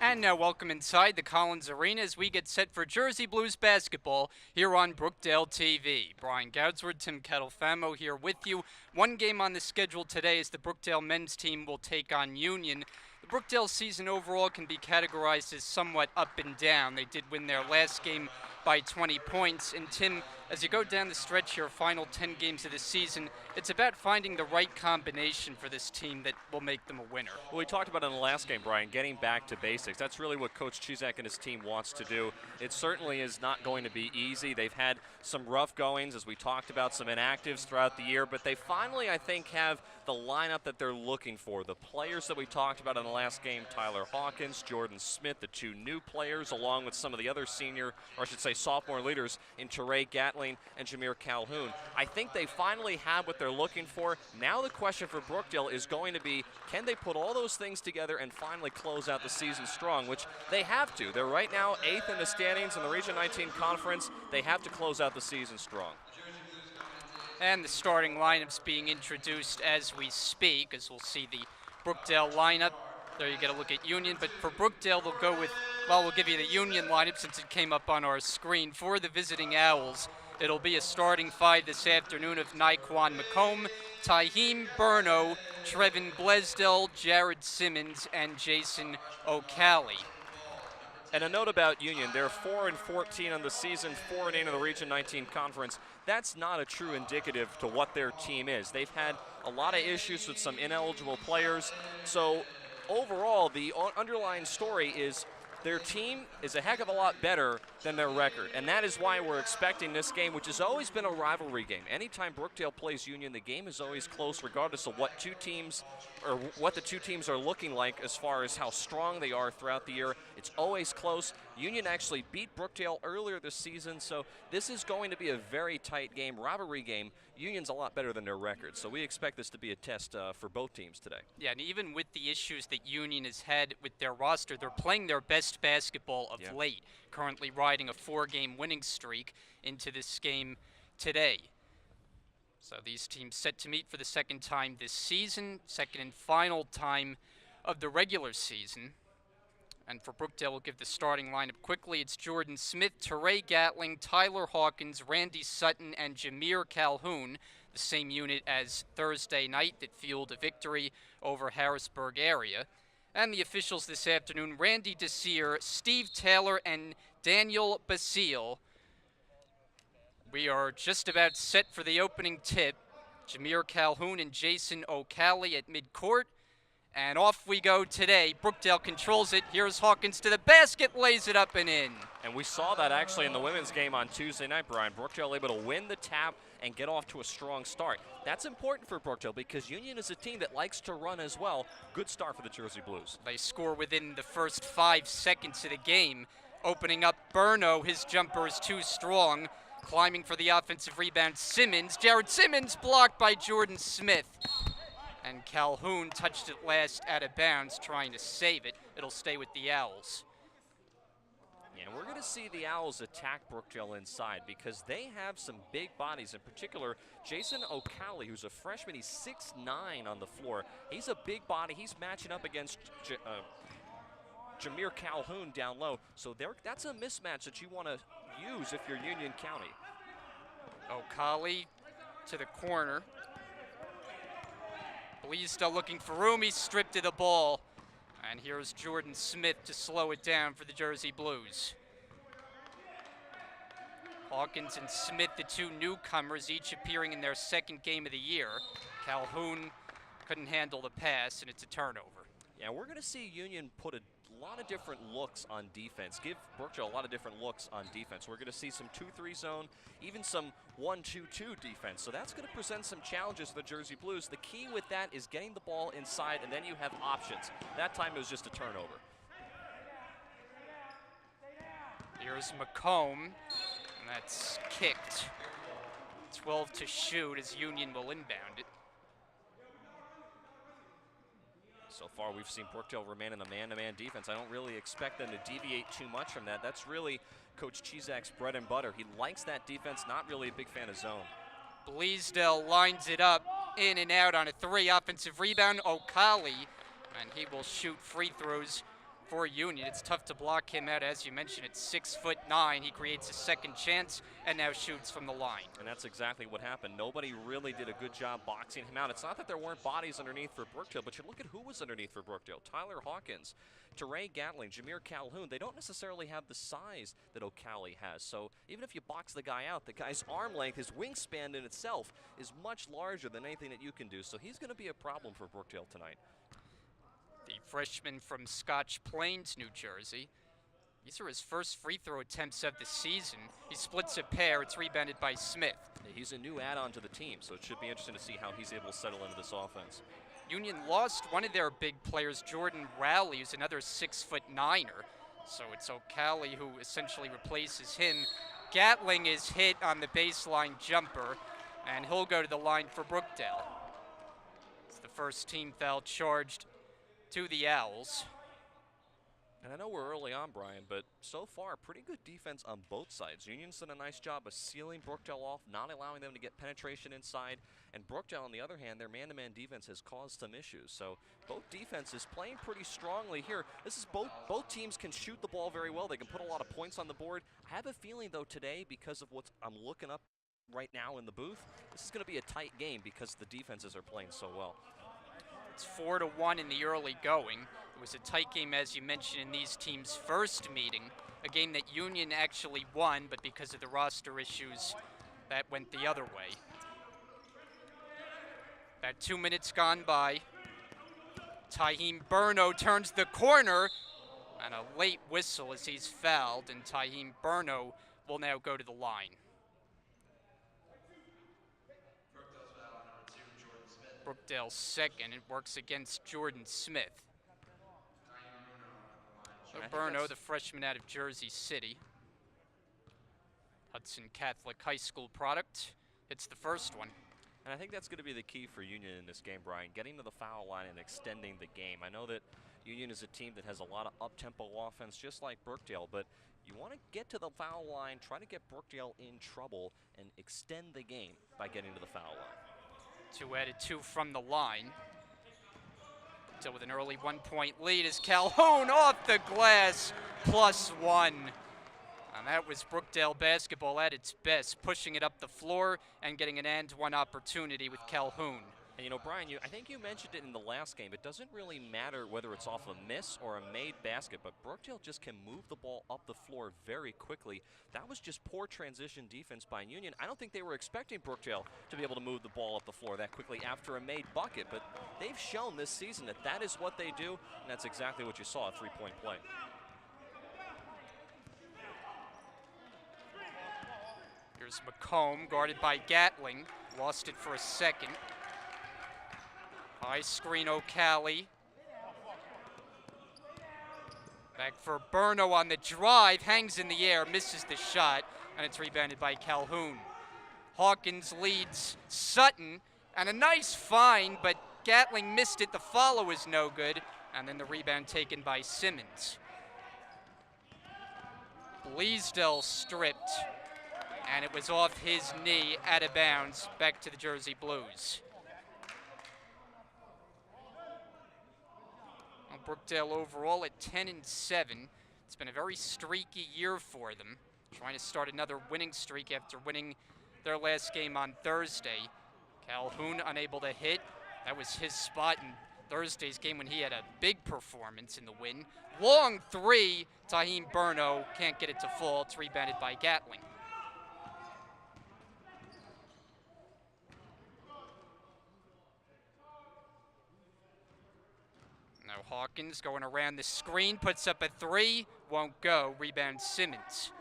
And now welcome inside the Collins Arena as we get set for Jersey Blues basketball here on Brookdale TV. Brian Goudsward, Tim Kettlefamo here with you. One game on the schedule today as the Brookdale men's team will take on Union. The Brookdale season overall can be categorized as somewhat up and down. They did win their last game by 20 points. And Tim, as you go down the stretch here, final 10 games of the season, it's about finding the right combination for this team that will make them a winner. Well, we talked about in the last game, Brian, getting back to basics. That's really what Coach Chizak and his team wants to do. It certainly is not going to be easy. They've had some rough goings, as we talked about, some inactives throughout the year, but they finally, I think, have the lineup that they're looking for. The players that we talked about in the last game, Tyler Hawkins, Jordan Smith, the two new players, along with some of the other senior, or I should say sophomore leaders in Teray Gatling and Jameer Calhoun. I think they finally have what they're looking for. Now the question for Brookdale is going to be, can they put all those things together and finally close out the season strong, which they have to. They're right now 8th in the standings in the Region 19 Conference. They have to close out the season strong. And the starting lineups being introduced as we speak, as we'll see the Brookdale lineup. There you get a look at Union, but for Brookdale they'll go with, well, we'll give you the Union lineup since it came up on our screen. For the visiting Owls, it'll be a starting five this afternoon of Naquan McComb, Taheem Burno, Trevin Blesdell, Jared Simmons, and Jason O'Calley. And a note about Union, they're 4-14 on the season, 4-8 in the Region 19 Conference. That's not a true indicative to what their team is. They've had a lot of issues with some ineligible players. So overall, the underlying story is their team is a heck of a lot better than their record, and that is why we're expecting this game, which has always been a rivalry game. Anytime Brookdale plays Union, the game is always close regardless of what two teams or what the two teams are looking like as far as how strong they are throughout the year. It's always close. Union actually beat Brookdale earlier this season, so this is going to be a very tight game, rivalry game. Union's a lot better than their record, so we expect this to be a test for both teams today. Yeah, and even with the issues that Union has had with their roster, they're playing their best basketball of late, currently riding a 4-game winning streak into this game today. So these teams set to meet for the second time this season, second and final time of the regular season. And for Brookdale, we'll give the starting lineup quickly. It's Jordan Smith, Teray Gatling, Tyler Hawkins, Randy Sutton, and Jameer Calhoun, the same unit as Thursday night that fueled a victory over Harrisburg area. And the officials this afternoon, Randy Desir, Steve Taylor, and Daniel Basile. We are just about set for the opening tip. Jameer Calhoun and Jason O'Calley at midcourt. And off we go today. Brookdale controls it. Here's Hawkins to the basket, lays it up and in. And we saw that actually in the women's game on Tuesday night, Brian. Brookdale able to win the tap and get off to a strong start. That's important for Brookdale because Union is a team that likes to run as well. Good start for the Jersey Blues. They score within the first 5 seconds of the game. Opening up Burno, his jumper is too strong. Climbing for the offensive rebound, Simmons. Jared Simmons blocked by Jordan Smith. And Calhoun touched it last out of bounds, trying to save it. It'll stay with the Owls. Yeah, we're going to see the Owls attack Brookdale inside because they have some big bodies. In particular, Jason O'Calley, who's a freshman. He's 6'9" on the floor. He's a big body. He's matching up against Jameer Calhoun down low. So that's a mismatch that you want to use if you're Union County. O'Calley to the corner. Bleasdale looking for room. He's stripped of the ball. And here's Jordan Smith to slow it down for the Jersey Blues. Hawkins and Smith, the two newcomers, each appearing in their second game of the year. Calhoun couldn't handle the pass, and it's a turnover. Yeah, we're going to see Union put a lot of different looks on defense, give Brookdale a lot of different looks on defense. We're going to see some 2-3 zone, even some 1-2-2 defense. So that's going to present some challenges to the Jersey Blues. The key with that is getting the ball inside, and then you have options. That time it was just a turnover. Here's McComb, and that's kicked. 12 to shoot as Union will inbound it. So far, we've seen Brookdale remain in the man-to-man defense. I don't really expect them to deviate too much from that. That's really Coach Chizak's bread and butter. He likes that defense, not really a big fan of zone. Bleasdale lines it up, in and out on a 3. Offensive rebound, O'Calley, and he will shoot free throws for Union. It's tough to block him out. As you mentioned, it's 6'9". He creates a second chance and now shoots from the line. And that's exactly what happened. Nobody really did a good job boxing him out. It's not that there weren't bodies underneath for Brookdale, but you look at who was underneath for Brookdale. Tyler Hawkins, Teray Gatling, Jameer Calhoun. They don't necessarily have the size that O'Calley has. So even if you box the guy out, the guy's arm length, his wingspan in itself is much larger than anything that you can do. So he's going to be a problem for Brookdale tonight. The freshman from Scotch Plains, New Jersey. These are his first free throw attempts of the season. He splits a pair. It's rebounded by Smith. He's a new add-on to the team, so it should be interesting to see how he's able to settle into this offense. Union lost one of their big players, Jordan Rowley, who's another 6'9". So it's O'Calley who essentially replaces him. Gatling is hit on the baseline jumper, and he'll go to the line for Brookdale. It's the first team foul charged to the Owls. And I know we're early on, Brian, but so far, pretty good defense on both sides. Union's done a nice job of sealing Brookdale off, not allowing them to get penetration inside. And Brookdale, on the other hand, their man-to-man defense has caused some issues. So both defenses playing pretty strongly here. This is both teams can shoot the ball very well. They can put a lot of points on the board. I have a feeling, though, today, because of what I'm looking up right now in the booth, this is going to be a tight game because the defenses are playing so well. It's 4-1 in the early going. It was a tight game, as you mentioned, in these teams' first meeting, a game that Union actually won, but because of the roster issues, that went the other way. About 2 minutes gone by. Taheem Burno turns the corner, and a late whistle as he's fouled, and Taheem Burno will now go to the line. Brookdale's second. It works against Jordan Smith. Burno, the freshman out of Jersey City. Hudson Catholic High School product. It's the first one. And I think that's going to be the key for Union in this game, Brian, getting to the foul line and extending the game. I know that Union is a team that has a lot of up-tempo offense, just like Brookdale, but you want to get to the foul line, try to get Brookdale in trouble, and extend the game by getting to the foul line. 2 added 2 from the line. Still with an early 1-point lead is Calhoun off the glass, +1. And that was Brookdale basketball at its best, pushing it up the floor and getting an and-one opportunity with Calhoun. And you know, Brian, I think you mentioned it in the last game. It doesn't really matter whether it's off a miss or a made basket, but Brookdale just can move the ball up the floor very quickly. That was just poor transition defense by Union. I don't think they were expecting Brookdale to be able to move the ball up the floor that quickly after a made bucket, but they've shown this season that that is what they do, and that's exactly what you saw, a three-point play. Here's McComb, guarded by Gatling. Lost it for a second. High screen O'Calley. Back for Burno on the drive. Hangs in the air, misses the shot, and it's rebounded by Calhoun. Hawkins leads Sutton, and a nice find, but Gatling missed it. The follow is no good, and then the rebound taken by Simmons. Bleasdale stripped, and it was off his knee, out of bounds, back to the Jersey Blues. Well, Brookdale overall at 10-7. It's been a very streaky year for them, trying to start another winning streak after winning their last game on Thursday. Calhoun unable to hit. That was his spot in Thursday's game when he had a big performance in the win. Long three, Taheem Burno can't get it to fall. It's rebounded by Gatling. Now Hawkins going around the screen, puts up a three, won't go. Rebound Simmons.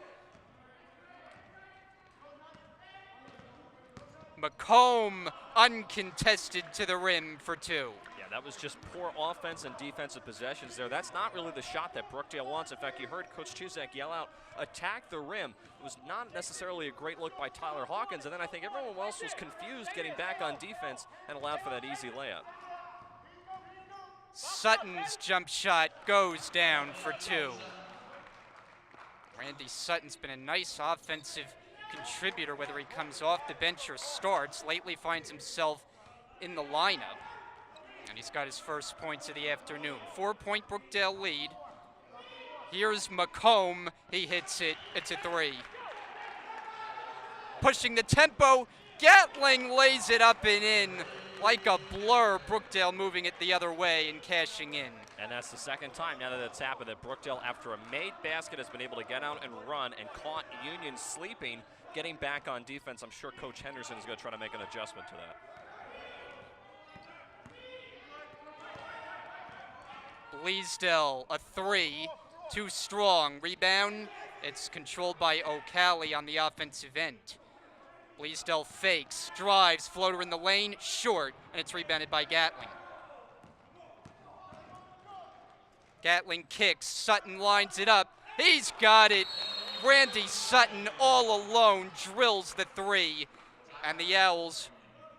McComb uncontested to the rim for 2. Yeah, that was just poor offense and defensive possessions there. That's not really the shot that Brookdale wants. In fact, you heard Coach Chuzak yell out, attack the rim. It was not necessarily a great look by Tyler Hawkins, and then I think everyone else was confused getting back on defense and allowed for that easy layup. Sutton's jump shot goes down for 2. Randy Sutton's been a nice offensive contributor, whether he comes off the bench or starts. Lately finds himself in the lineup, and he's got his first points of the afternoon. 4-point Brookdale lead. Here's McComb. He hits it. It's a 3. Pushing the tempo. Gatling lays it up and in like a blur. Brookdale moving it the other way and cashing in. And that's the second time now that it's happened that Brookdale, after a made basket, has been able to get out and run and caught Union sleeping, getting back on defense. I'm sure Coach Henderson is going to try to make an adjustment to that. Bleasdale, a 3, too strong. Rebound, it's controlled by O'Calley on the offensive end. Bleasdale fakes, drives, floater in the lane, short, and it's rebounded by Gatling. Gatling kicks, Sutton lines it up. He's got it. Randy Sutton all alone drills the 3, and the Owls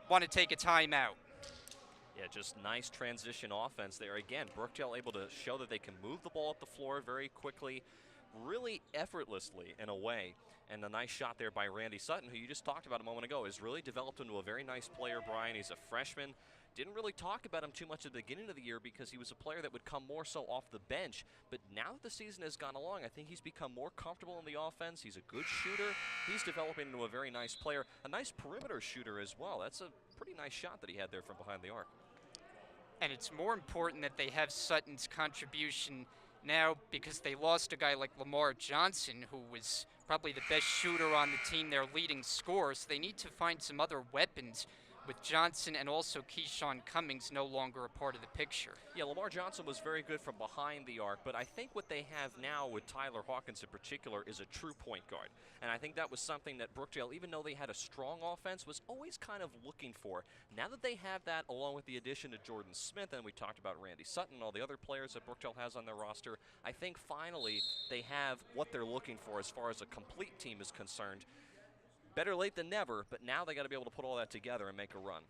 want to take a timeout. Yeah, just nice transition offense there. Again, Brookdale able to show that they can move the ball up the floor very quickly, really effortlessly in a way. And a nice shot there by Randy Sutton, who you just talked about a moment ago, has really developed into a very nice player, Brian. He's a freshman. Didn't really talk about him too much at the beginning of the year because he was a player that would come more so off the bench. But now that the season has gone along, I think he's become more comfortable in the offense. He's a good shooter. He's developing into a very nice player, a nice perimeter shooter as well. That's a pretty nice shot that he had there from behind the arc. And it's more important that they have Sutton's contribution now because they lost a guy like Lamar Johnson, who was probably the best shooter on the team, their leading scorer. So they need to find some other weapons with Johnson and also Keyshawn Cummings no longer a part of the picture. Yeah, Lamar Johnson was very good from behind the arc, but I think what they have now with Tyler Hawkins in particular is a true point guard. And I think that was something that Brookdale, even though they had a strong offense, was always kind of looking for. Now that they have that, along with the addition of Jordan Smith, and we talked about Randy Sutton and all the other players that Brookdale has on their roster, I think finally they have what they're looking for as far as a complete team is concerned. Better late than never, but now they got to be able to put all that together and make a run.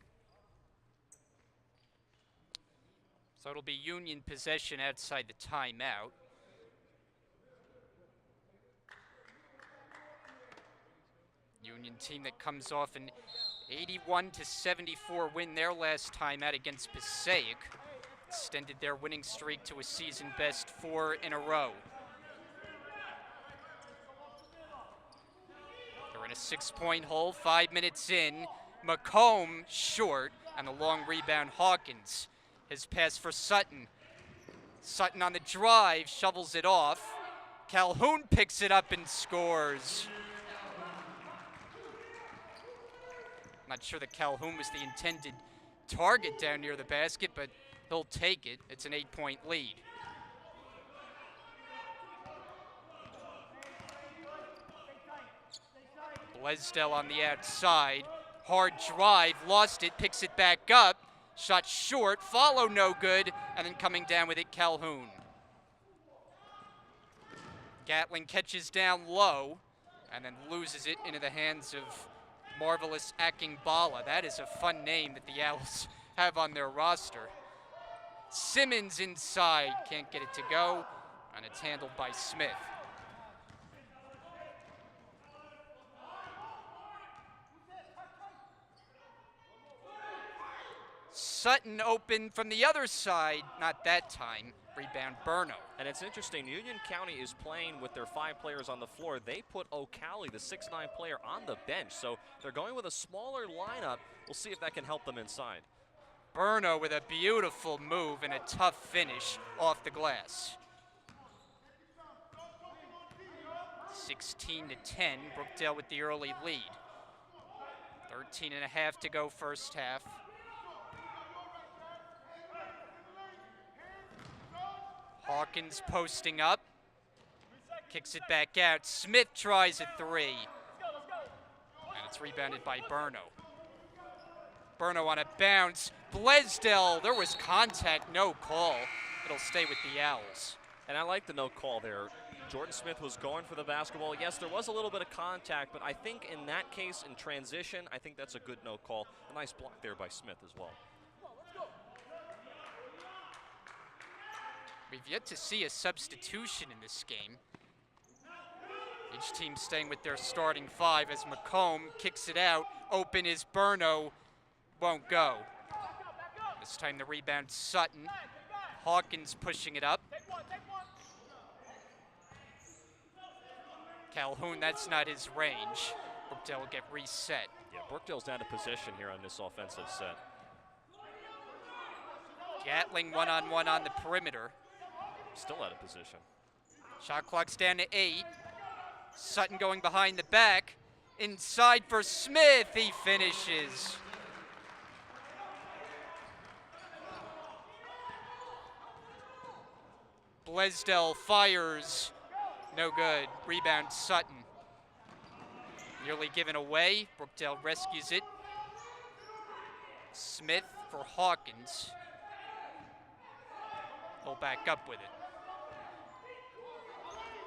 So it'll be Union possession outside the timeout. Union team that comes off an 81-74 win their last time out against Passaic. Extended their winning streak to a season best 4 in a row. They're in a 6-point hole, 5 minutes in. McComb short, and a long rebound Hawkins. His pass for Sutton. Sutton on the drive, shovels it off. Calhoun picks it up and scores. Not sure that Calhoun was the intended target down near the basket, but he'll take it. It's an 8-point lead. Bleasdale on the outside. Hard drive, lost it, picks it back up. Shot short, follow no good, and then coming down with it, Calhoun. Gatling catches down low, and then loses it into the hands of Marvelous Akingbala. That is a fun name that the Owls have on their roster. Simmons inside, can't get it to go, and it's handled by Smith. Sutton open from the other side, not that time. Rebound Burno. And it's interesting, Union County is playing with their 5 players on the floor. They put O'Calley, the 6'9" player, on the bench. So they're going with a smaller lineup. We'll see if that can help them inside. Burno with a beautiful move and a tough finish off the glass. 16-10, Brookdale with the early lead. 13.5 to go first half. Hawkins posting up, kicks it back out. Smith tries a 3, and it's rebounded by Burno. Burno on a bounce. Bleasdale, there was contact, no call. It'll stay with the Owls. And I like the no call there. Jordan Smith was going for the basketball. Yes, there was a little bit of contact, but I think in that case, in transition, I think that's a good no call. A nice block there by Smith as well. We've yet to see a substitution in this game. Each team staying with their starting 5 as McComb kicks it out. Open is Burno, won't go. This time the rebound Sutton. Hawkins pushing it up. Calhoun, that's not his range. Brookdale will get reset. Yeah, Brookdale's out of position here on this offensive set. Gatling one-on-one on the perimeter. Still out of position. Shot clock's down to 8. Sutton going behind the back. Inside for Smith. He finishes. Blaisdell fires. No good. Rebound Sutton. Nearly given away. Brookdale rescues it. Smith for Hawkins. He'll back up with it.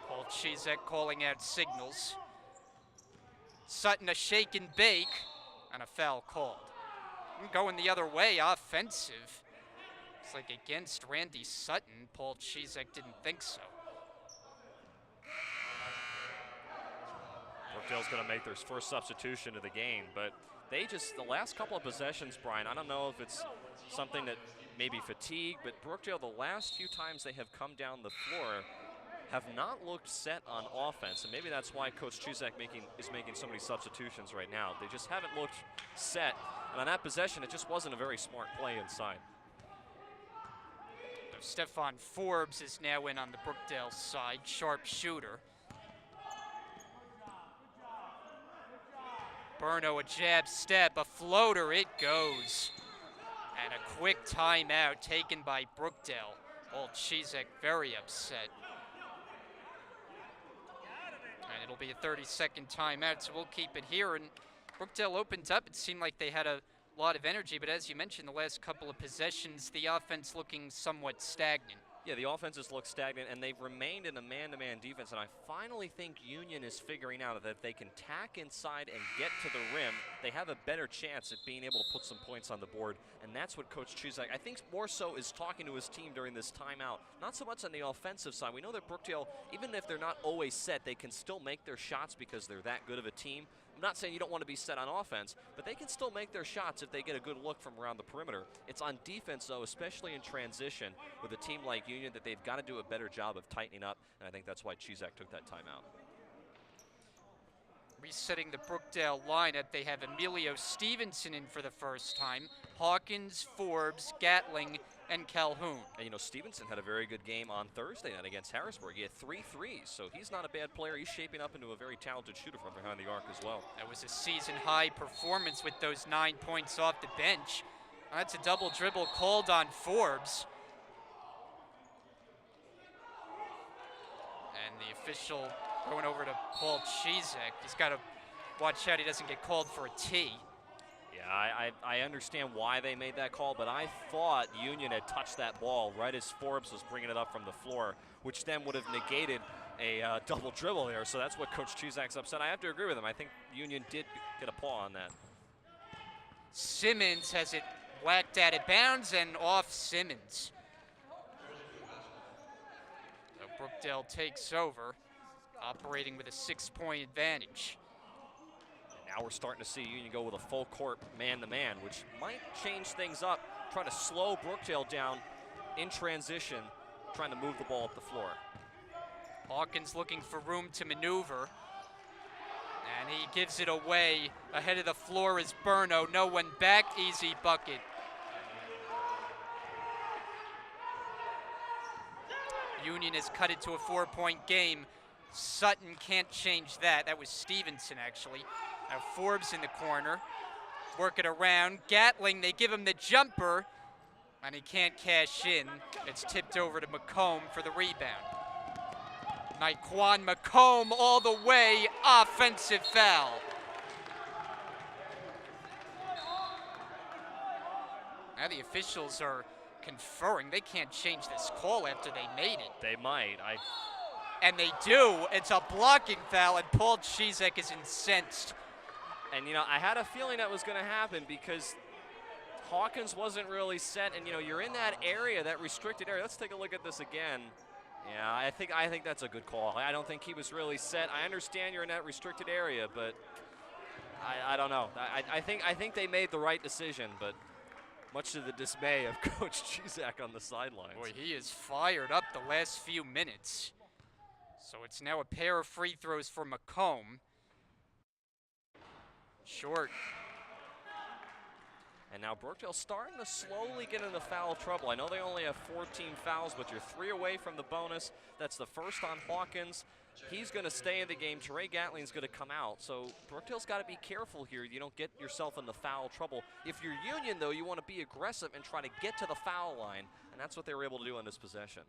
Paul Chizek calling out signals. Sutton a shake and bake, and a foul called. Going the other way, offensive. It's like against Randy Sutton. Paul Chizek didn't think so. Brookdale's going to make their first substitution of the game, but they just, the last couple of possessions, Brian, I don't know if it's something that maybe fatigue, but Brookdale, the last few times they have come down the floor, have not looked set on offense, and maybe that's why Coach Chizek is making so many substitutions right now. They just haven't looked set, and on that possession, it just wasn't a very smart play inside. Stephon Forbes is now in on the Brookdale side, sharp shooter. Burno, a jab step, a floater, it goes. And a quick timeout taken by Brookdale. Old Chizek very upset. And it'll be a 30-second timeout, so we'll keep it here. And Brookdale opened up. It seemed like they had a lot of energy, but as you mentioned, the last couple of possessions, the offense looking somewhat stagnant. Yeah, the offenses look stagnant, and they've remained in a man-to-man defense, and I finally think Union is figuring out that if they can tack inside and get to the rim, they have a better chance at being able to put some points on the board, and that's what Coach Chizek, I think more so, is talking to his team during this timeout. Not so much on the offensive side. We know that Brookdale, even if they're not always set, they can still make their shots because they're that good of a team. I'm not saying you don't want to be set on offense, but they can still make their shots if they get a good look from around the perimeter. It's on defense, though, especially in transition with a team like Union, that they've got to do a better job of tightening up, and I think that's why Chizek took that timeout. Resetting the Brookdale lineup, they have Emilio Stevenson in for the first time, Hawkins, Forbes, Gatling, and Calhoun. And you know, Stevenson had a very good game on Thursday night against Harrisburg. He had 3 threes, so he's not a bad player. He's shaping up into a very talented shooter from behind the arc as well. That was a season-high performance with those 9 points off the bench. That's a double dribble called on Forbes. And the official going over to Paul Chizek. He's got to watch out he doesn't get called for a tee. Yeah, I understand why they made that call, but I thought Union had touched that ball right as Forbes was bringing it up from the floor, which then would have negated a double dribble there. So that's what Coach Chizek's upset. I have to agree with him. I think Union did get a paw on that. Simmons has it whacked out of bounds and off Simmons. So Brookdale takes over, operating with a 6-point advantage. Now we're starting to see Union go with a full court man-to-man, which might change things up, trying to slow Brookdale down in transition, trying to move the ball up the floor. Hawkins looking for room to maneuver, and he gives it away. Ahead of the floor is Burno, no one back, easy bucket. Union has cut it to a 4-point game. Sutton can't change that. That was Stevenson, actually. Now Forbes in the corner, work it around. Gatling, they give him the jumper, and he can't cash in. It's tipped over to McComb for the rebound. Naquan McComb all the way, offensive foul. Now the officials are conferring. They can't change this call after they made it. They might. And they do. It's a blocking foul, and Paul Chizek is incensed. And, you know, I had a feeling that was going to happen because Hawkins wasn't really set. And, you know, you're in that area, that restricted area. Let's take a look at this again. Yeah, I think that's a good call. I don't think he was really set. I understand you're in that restricted area, but I don't know. I think they made the right decision, but much to the dismay of Coach Chizek on the sidelines. Boy, he is fired up the last few minutes. So it's now a pair of free throws for McComb. Short. And now Brookdale starting to slowly get into foul trouble. I know they only have 14 fouls, but you're 3 away from the bonus. That's the first on Hawkins. He's going to stay in the game. Trey Gatling's going to come out. So Brookdale's got to be careful here. You don't get yourself into foul trouble. If you're Union, though, you want to be aggressive and try to get to the foul line. And that's what they were able to do on this possession.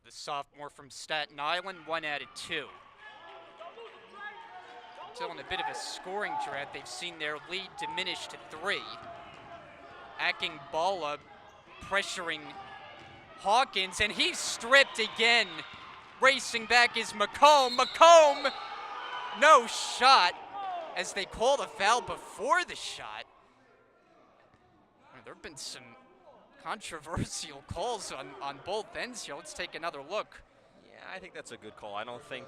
The sophomore from Staten Island, 1 out of 2. Still in a bit of a scoring drought. They've seen their lead diminish to 3. Akingbala pressuring Hawkins, and he's stripped again. Racing back is McComb. McComb, no shot, as they called a foul before the shot. There have been some controversial calls on both ends here. Let's take another look. Yeah, I think that's a good call. I don't think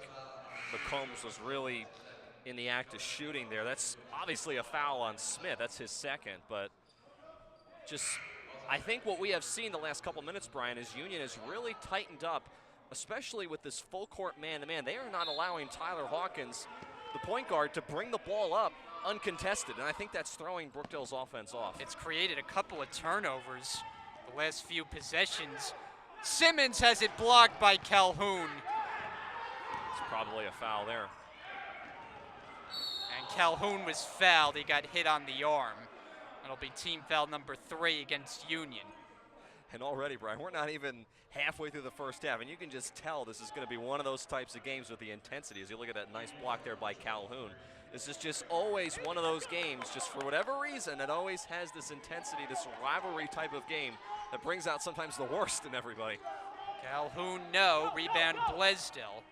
McCombs was really in the act of shooting there. That's obviously a foul on Smith. That's his second, but just I think what we have seen the last couple minutes, Brian, is Union has really tightened up, especially with this full court man-to-man. They are not allowing Tyler Hawkins, the point guard, to bring the ball up uncontested, and I think that's throwing Brookdale's offense off. It's created a couple of turnovers the last few possessions. Simmons has it blocked by Calhoun. It's probably a foul there. And Calhoun was fouled. He got hit on the arm. It'll be team foul number 3 against Union. And already, Brian, we're not even halfway through the first half, and you can just tell this is going to be one of those types of games with the intensity. As you look at that nice block there by Calhoun. This is just always one of those games, just for whatever reason, it always has this intensity, this rivalry type of game that brings out sometimes the worst in everybody. Calhoun, no. Rebound, Blaisdell.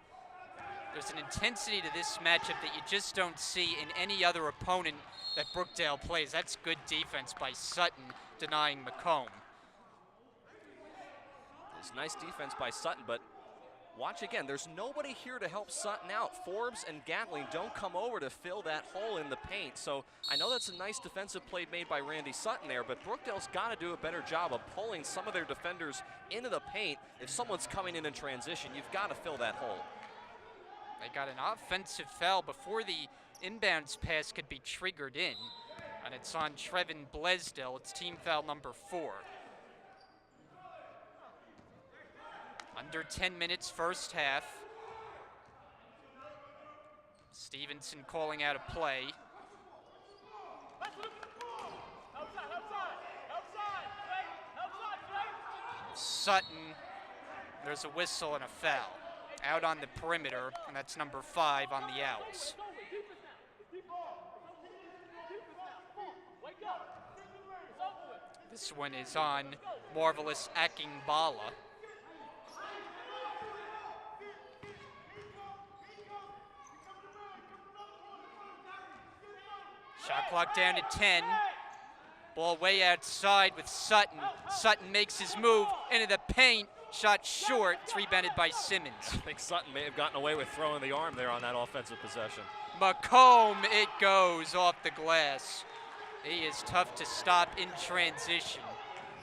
There's an intensity to this matchup that you just don't see in any other opponent that Brookdale plays. That's good defense by Sutton, denying McComb. It's nice defense by Sutton, but watch again. There's nobody here to help Sutton out. Forbes and Gatling don't come over to fill that hole in the paint. So I know that's a nice defensive play made by Randy Sutton there, but Brookdale's got to do a better job of pulling some of their defenders into the paint. If someone's coming in transition, you've got to fill that hole. They got an offensive foul before the inbounds pass could be triggered in, and it's on Trevin Blaisdell. It's team foul number 4. Under 10 minutes, first half. Stevenson calling out a play. Sutton, there's a whistle and a foul. Out on the perimeter, and that's number 5 on the Owls. This one is on Marvelous Akingbala. Shot clock down to 10. Ball way outside with Sutton. Sutton makes his move into the paint. Shot short. It's rebounded by Simmons. I think Sutton may have gotten away with throwing the arm there on that offensive possession. McComb, it goes off the glass. He is tough to stop in transition,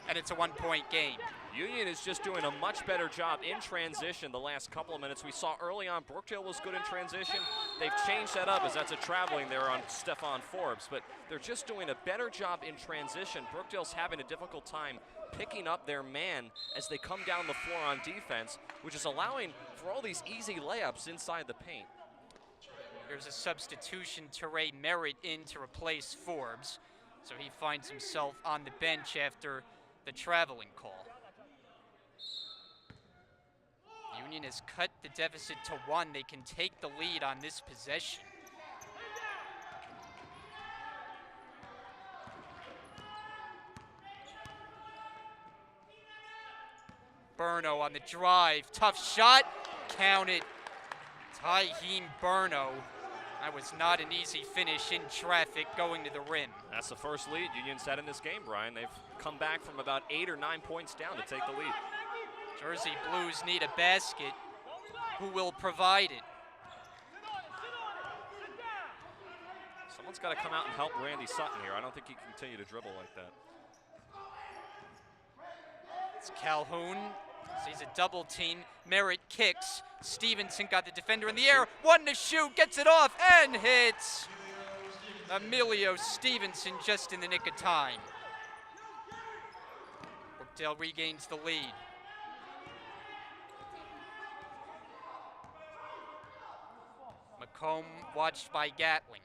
and it's a 1-point game. Union is just doing a much better job in transition the last couple of minutes. We saw early on Brookdale was good in transition. They've changed that up as that's a traveling there on Stephon Forbes, but they're just doing a better job in transition. Brookdale's having a difficult time picking up their man as they come down the floor on defense, which is allowing for all these easy layups inside the paint. There's a substitution. Teray Merritt in to replace Forbes, so he finds himself on the bench after the traveling call. Union has cut the deficit to 1. They can take the lead on this possession. Burno on the drive. Tough shot. Counted. Tyheem Burno. That was not an easy finish in traffic going to the rim. That's the first lead Union's had in this game, Brian. They've come back from about 8 or 9 points down to take the lead. Jersey Blues need a basket. Who will provide it? Someone's got to come out and help Randy Sutton here. I don't think he can continue to dribble like that. It's Calhoun Sees a double team. Merritt kicks. Stevenson got the defender in the air. One to shoot. Gets it off and hits. Emilio Stevenson just in the nick of time. Brookdale regains the lead. McComb watched by Gatling.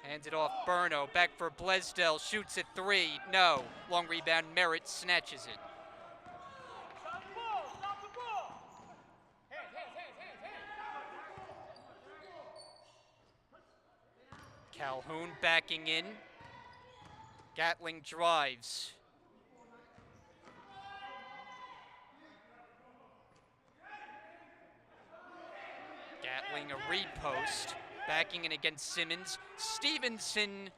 Hands it off Burno, back for Blaisdell, shoots at 3, no. Long rebound, Merritt snatches it. Calhoun backing in. Gatling drives. Gatling a read post. Backing in against Simmons. Stevenson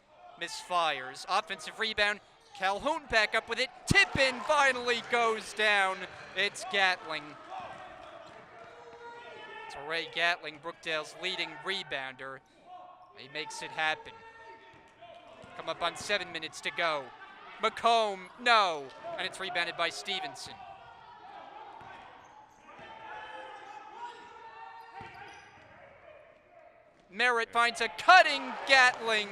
misfires. Offensive rebound. Calhoun back up with it. Tip-in finally goes down. It's Gatling. It's Ray Gatling, Brookdale's leading rebounder. He makes it happen. Come up on 7 minutes to go. McComb, no. And it's rebounded by Stevenson. Merritt finds a cutting Gatling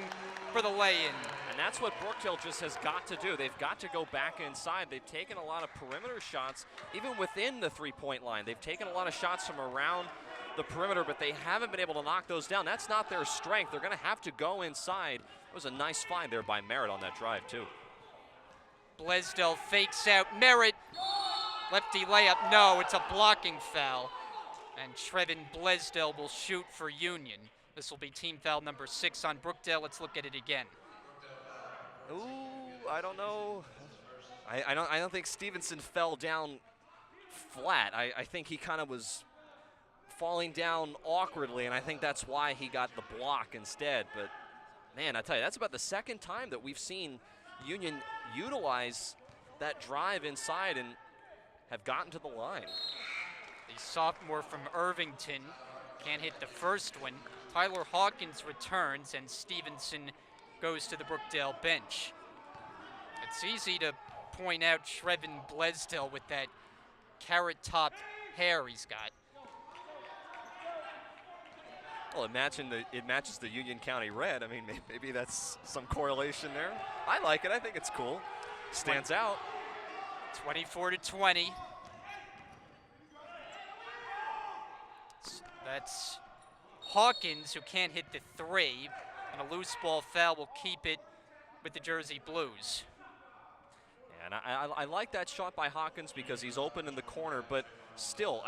for the lay-in. And that's what Brookdale just has got to do. They've got to go back inside. They've taken a lot of perimeter shots, even within the three-point line. They've taken a lot of shots from around the perimeter, but they haven't been able to knock those down. That's not their strength. They're going to have to go inside. It was a nice find there by Merritt on that drive, too. Blaisdell fakes out. Merritt, lefty layup. No, it's a blocking foul. And Trevin Blaisdell will shoot for Union. This will be team foul number 6 on Brookdale. Let's look at it again. Ooh, I don't know. I don't think Stevenson fell down flat. I think he kind of was falling down awkwardly, and I think that's why he got the block instead. But man, I tell you, that's about the second time that we've seen Union utilize that drive inside and have gotten to the line. The sophomore from Irvington can't hit the first one. Tyler Hawkins returns, and Stevenson goes to the Brookdale bench. It's easy to point out Trevin Blaisdell with that carrot-top hair he's got. Well, it matches the Union County red. I mean, maybe that's some correlation there. I like it. I think it's cool. Stands out. 24-20. That's Hawkins, who can't hit the 3, and a loose ball foul will keep it with the Jersey Blues. Yeah, and I like that shot by Hawkins because he's open in the corner, but still,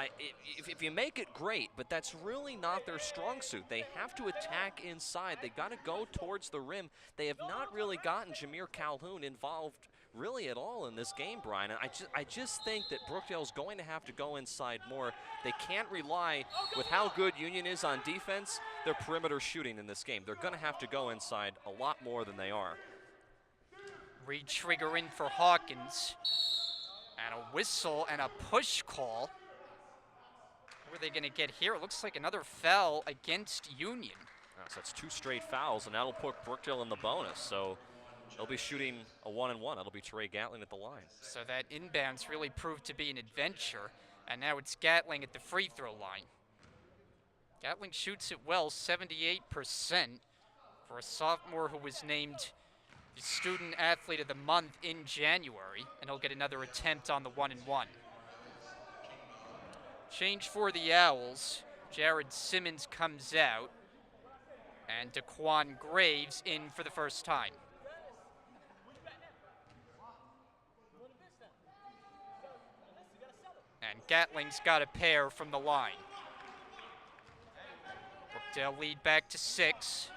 if you make it, great, but that's really not their strong suit. They have to attack inside. They got to go towards the rim. They have not really gotten Jameer Calhoun involved really at all in this game, Brian. And I just think that Brookdale's going to have to go inside more. They can't rely, with how good Union is on defense, their perimeter shooting in this game. They're going to have to go inside a lot more than they are. Re-trigger in for Hawkins. And a whistle and a push call. What are they going to get here? It looks like another foul against Union. So that's 2 straight fouls, and that'll put Brookdale in the bonus. So they'll be shooting a 1-and-1. That'll be Trey Gatling at the line. So that inbounds really proved to be an adventure. And now it's Gatling at the free throw line. Gatling shoots it well, 78% for a sophomore who was named the Student Athlete of the Month in January, and he'll get another attempt on the 1-and-1. Change for the Owls. Jared Simmons comes out, and Daquan Graves in for the first time. And Gatling's got a pair from the line. Brookdale lead back to 6.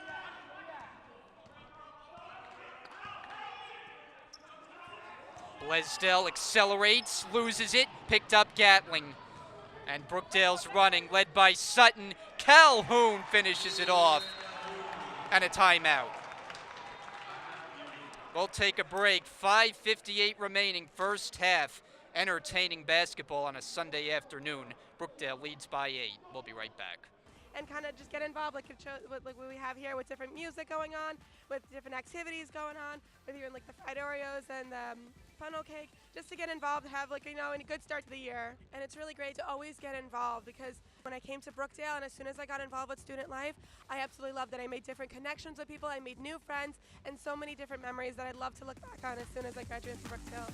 Blaisdell accelerates, loses it, picked up Gatling. And Brookdale's running, led by Sutton. Calhoun finishes it off. And a timeout. We'll take a break. 5:58 remaining, first half. Entertaining basketball on a Sunday afternoon. Brookdale leads by 8. We'll be right back. And kind of just get involved like what we have here with different music going on, with different activities going on, with even like the fried Oreos and funnel cake, just to get involved, have like, you know, a good start to the year. And it's really great to always get involved because when I came to Brookdale and as soon as I got involved with student life, I absolutely loved it. I made different connections with people, I made new friends, and so many different memories that I'd love to look back on as soon as I graduate from Brookdale.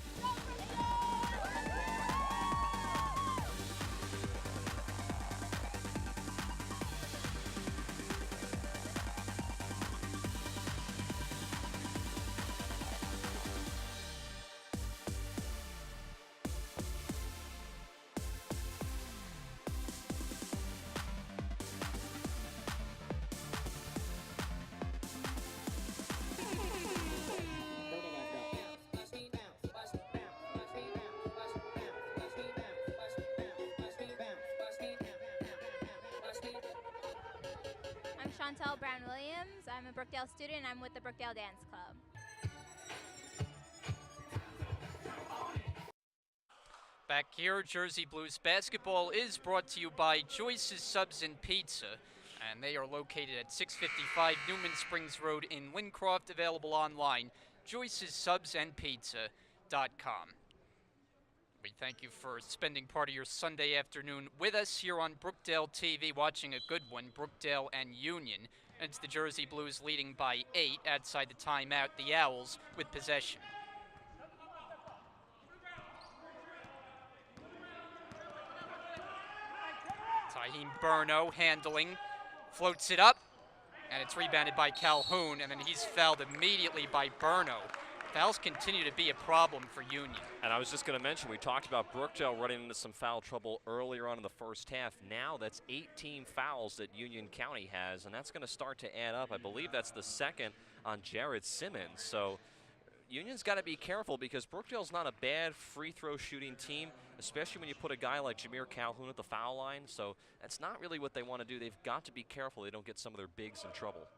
I'm Chantel Brown-Williams. I'm a Brookdale student. I'm with the Brookdale Dance Club. Back here, Jersey Blues basketball is brought to you by Joyce's Subs and Pizza, and they are located at 655 Newman Springs Road in Lincroft, available online, joycesubsandpizza.com. We thank you for spending part of your Sunday afternoon with us here on Brookdale TV, watching a good one, Brookdale and Union. And it's the Jersey Blues leading by 8 outside the timeout, the Owls with possession. Tahim Burno handling, floats it up, and it's rebounded by Calhoun, and then he's fouled immediately by Burno. Fouls continue to be a problem for Union. And I was just going to mention, we talked about Brookdale running into some foul trouble earlier on in the first half. Now that's 18 fouls that Union County has, and that's going to start to add up. I believe that's the second on Jared Simmons. So Union's got to be careful because Brookdale's not a bad free throw shooting team, especially when you put a guy like Jameer Calhoun at the foul line. So that's not really what they want to do. They've got to be careful they don't get some of their bigs in trouble.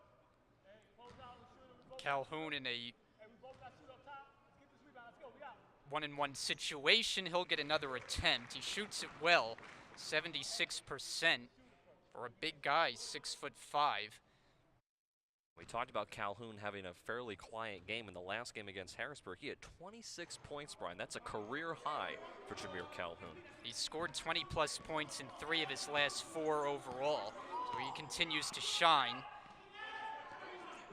Calhoun in a 1-on-1 situation, he'll get another attempt. He shoots it well, 76% for a big guy, 6'5". We talked about Calhoun having a fairly quiet game in the last game against Harrisburg. He had 26 points, Brian. That's a career high for Jameer Calhoun. He scored 20-plus points in 3 of his last 4 overall, so he continues to shine.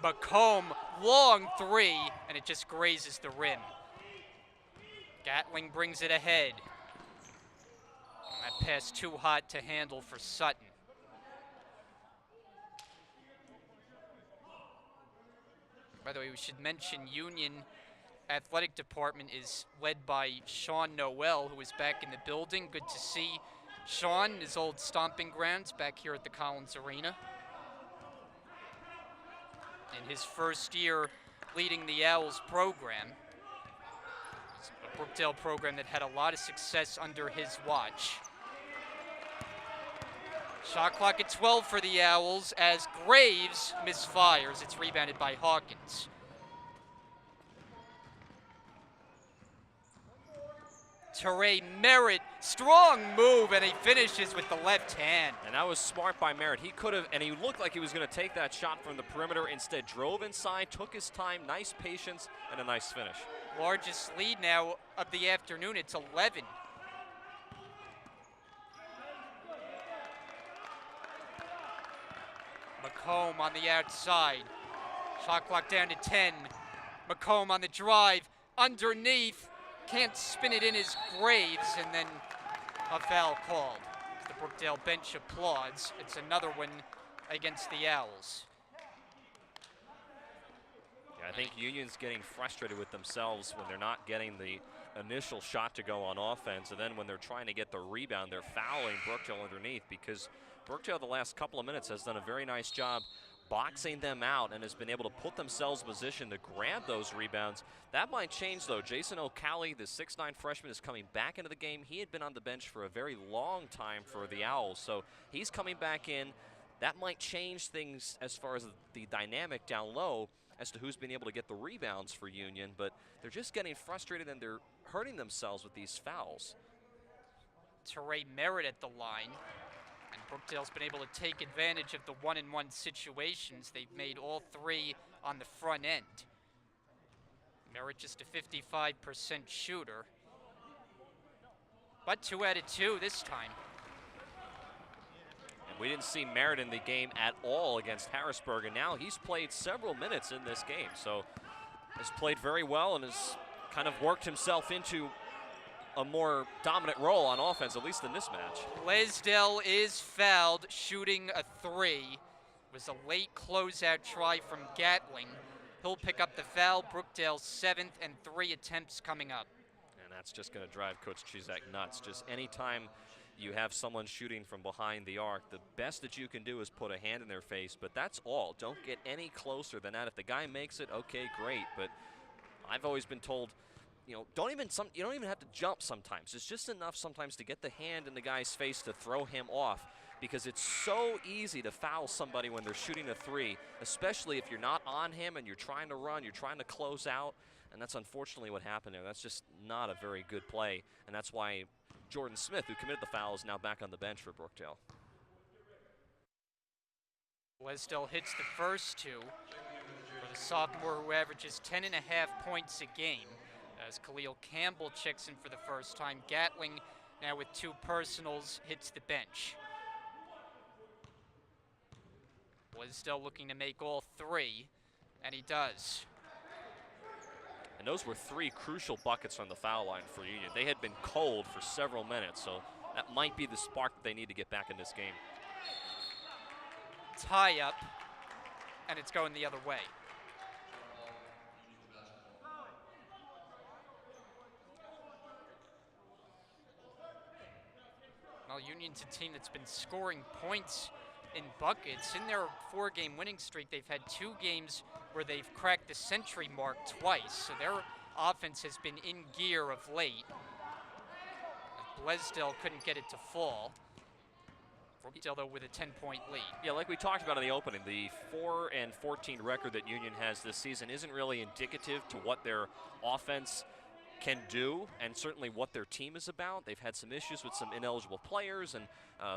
McComb, long 3, and it just grazes the rim. Gatling brings it ahead. That pass too hot to handle for Sutton. By the way, we should mention Union Athletic Department is led by Sean Noel, who is back in the building. Good to see Sean, his old stomping grounds, back here at the Collins Arena. In his first year leading the Owls program. It's a Brookdale program that had a lot of success under his watch. Shot clock at 12 for the Owls as Graves misfires. It's rebounded by Hawkins. Teray Merritt, strong move, and he finishes with the left hand. And that was smart by Merritt. He could have, and he looked like he was going to take that shot from the perimeter. Instead, drove inside, took his time, nice patience, and a nice finish. Largest lead now of the afternoon. It's 11. McComb on the outside. Shot clock down to 10. McComb on the drive. Underneath. Can't spin it in as Graves, and then a foul called. The Brookdale bench applauds. It's another one against the Owls. Yeah, I think Union's getting frustrated with themselves when they're not getting the initial shot to go on offense, and then when they're trying to get the rebound, they're fouling Brookdale underneath, because Brookdale the last couple of minutes has done a very nice job boxing them out and has been able to put themselves in position to grab those rebounds. That might change, though. Jason O'Calley, the 6'9" freshman, is coming back into the game. He had been on the bench for a very long time for the Owls, so he's coming back in. That might change things as far as the dynamic down low as to who's been able to get the rebounds for Union, but they're just getting frustrated and they're hurting themselves with these fouls. Teray Merritt at the line. And Brookdale's been able to take advantage of the 1-on-1 situations. They've made all 3 on the front end. Merritt just a 55% shooter. But 2 out of 2 this time. And we didn't see Merritt in the game at all against Harrisburg, and now he's played several minutes in this game. So has played very well and has kind of worked himself into a more dominant role on offense, at least in this match. Blaisdell is fouled, shooting a 3. It was a late closeout try from Gatling. He'll pick up the foul. Brookdale's 7th and 3 attempts coming up. And that's just going to drive Coach Chizak nuts. Just anytime you have someone shooting from behind the arc, the best that you can do is put a hand in their face, but that's all. Don't get any closer than that. If the guy makes it, okay, great. But I've always been told, you know, you don't even have to jump sometimes. It's just enough sometimes to get the hand in the guy's face to throw him off, because it's so easy to foul somebody when they're shooting a 3, especially if you're not on him and you're trying to run, you're trying to close out, and that's unfortunately what happened there. That's just not a very good play, and that's why Jordan Smith, who committed the foul, is now back on the bench for Brookdale. Blaisdell hits the first 2 for the sophomore, who averages 10.5 points a game. As Khalil Campbell checks in for the first time, Gatling now with 2 personals hits the bench. Blaisdell looking to make all 3, and he does. And those were 3 crucial buckets from the foul line for Union. They had been cold for several minutes, so that might be the spark that they need to get back in this game. Tie up, and it's going the other way. Well, Union's a team that's been scoring points in buckets. In their 4-game winning streak, they've had 2 games where they've cracked the century mark twice, so their offense has been in gear of late. Blaisdell couldn't get it to fall. Brookdale, though, with a 10-point lead. Yeah, like we talked about in the opening, the 4-14 record that Union has this season isn't really indicative to what their offense can do, and certainly what their team is about. They've had some issues with some ineligible players and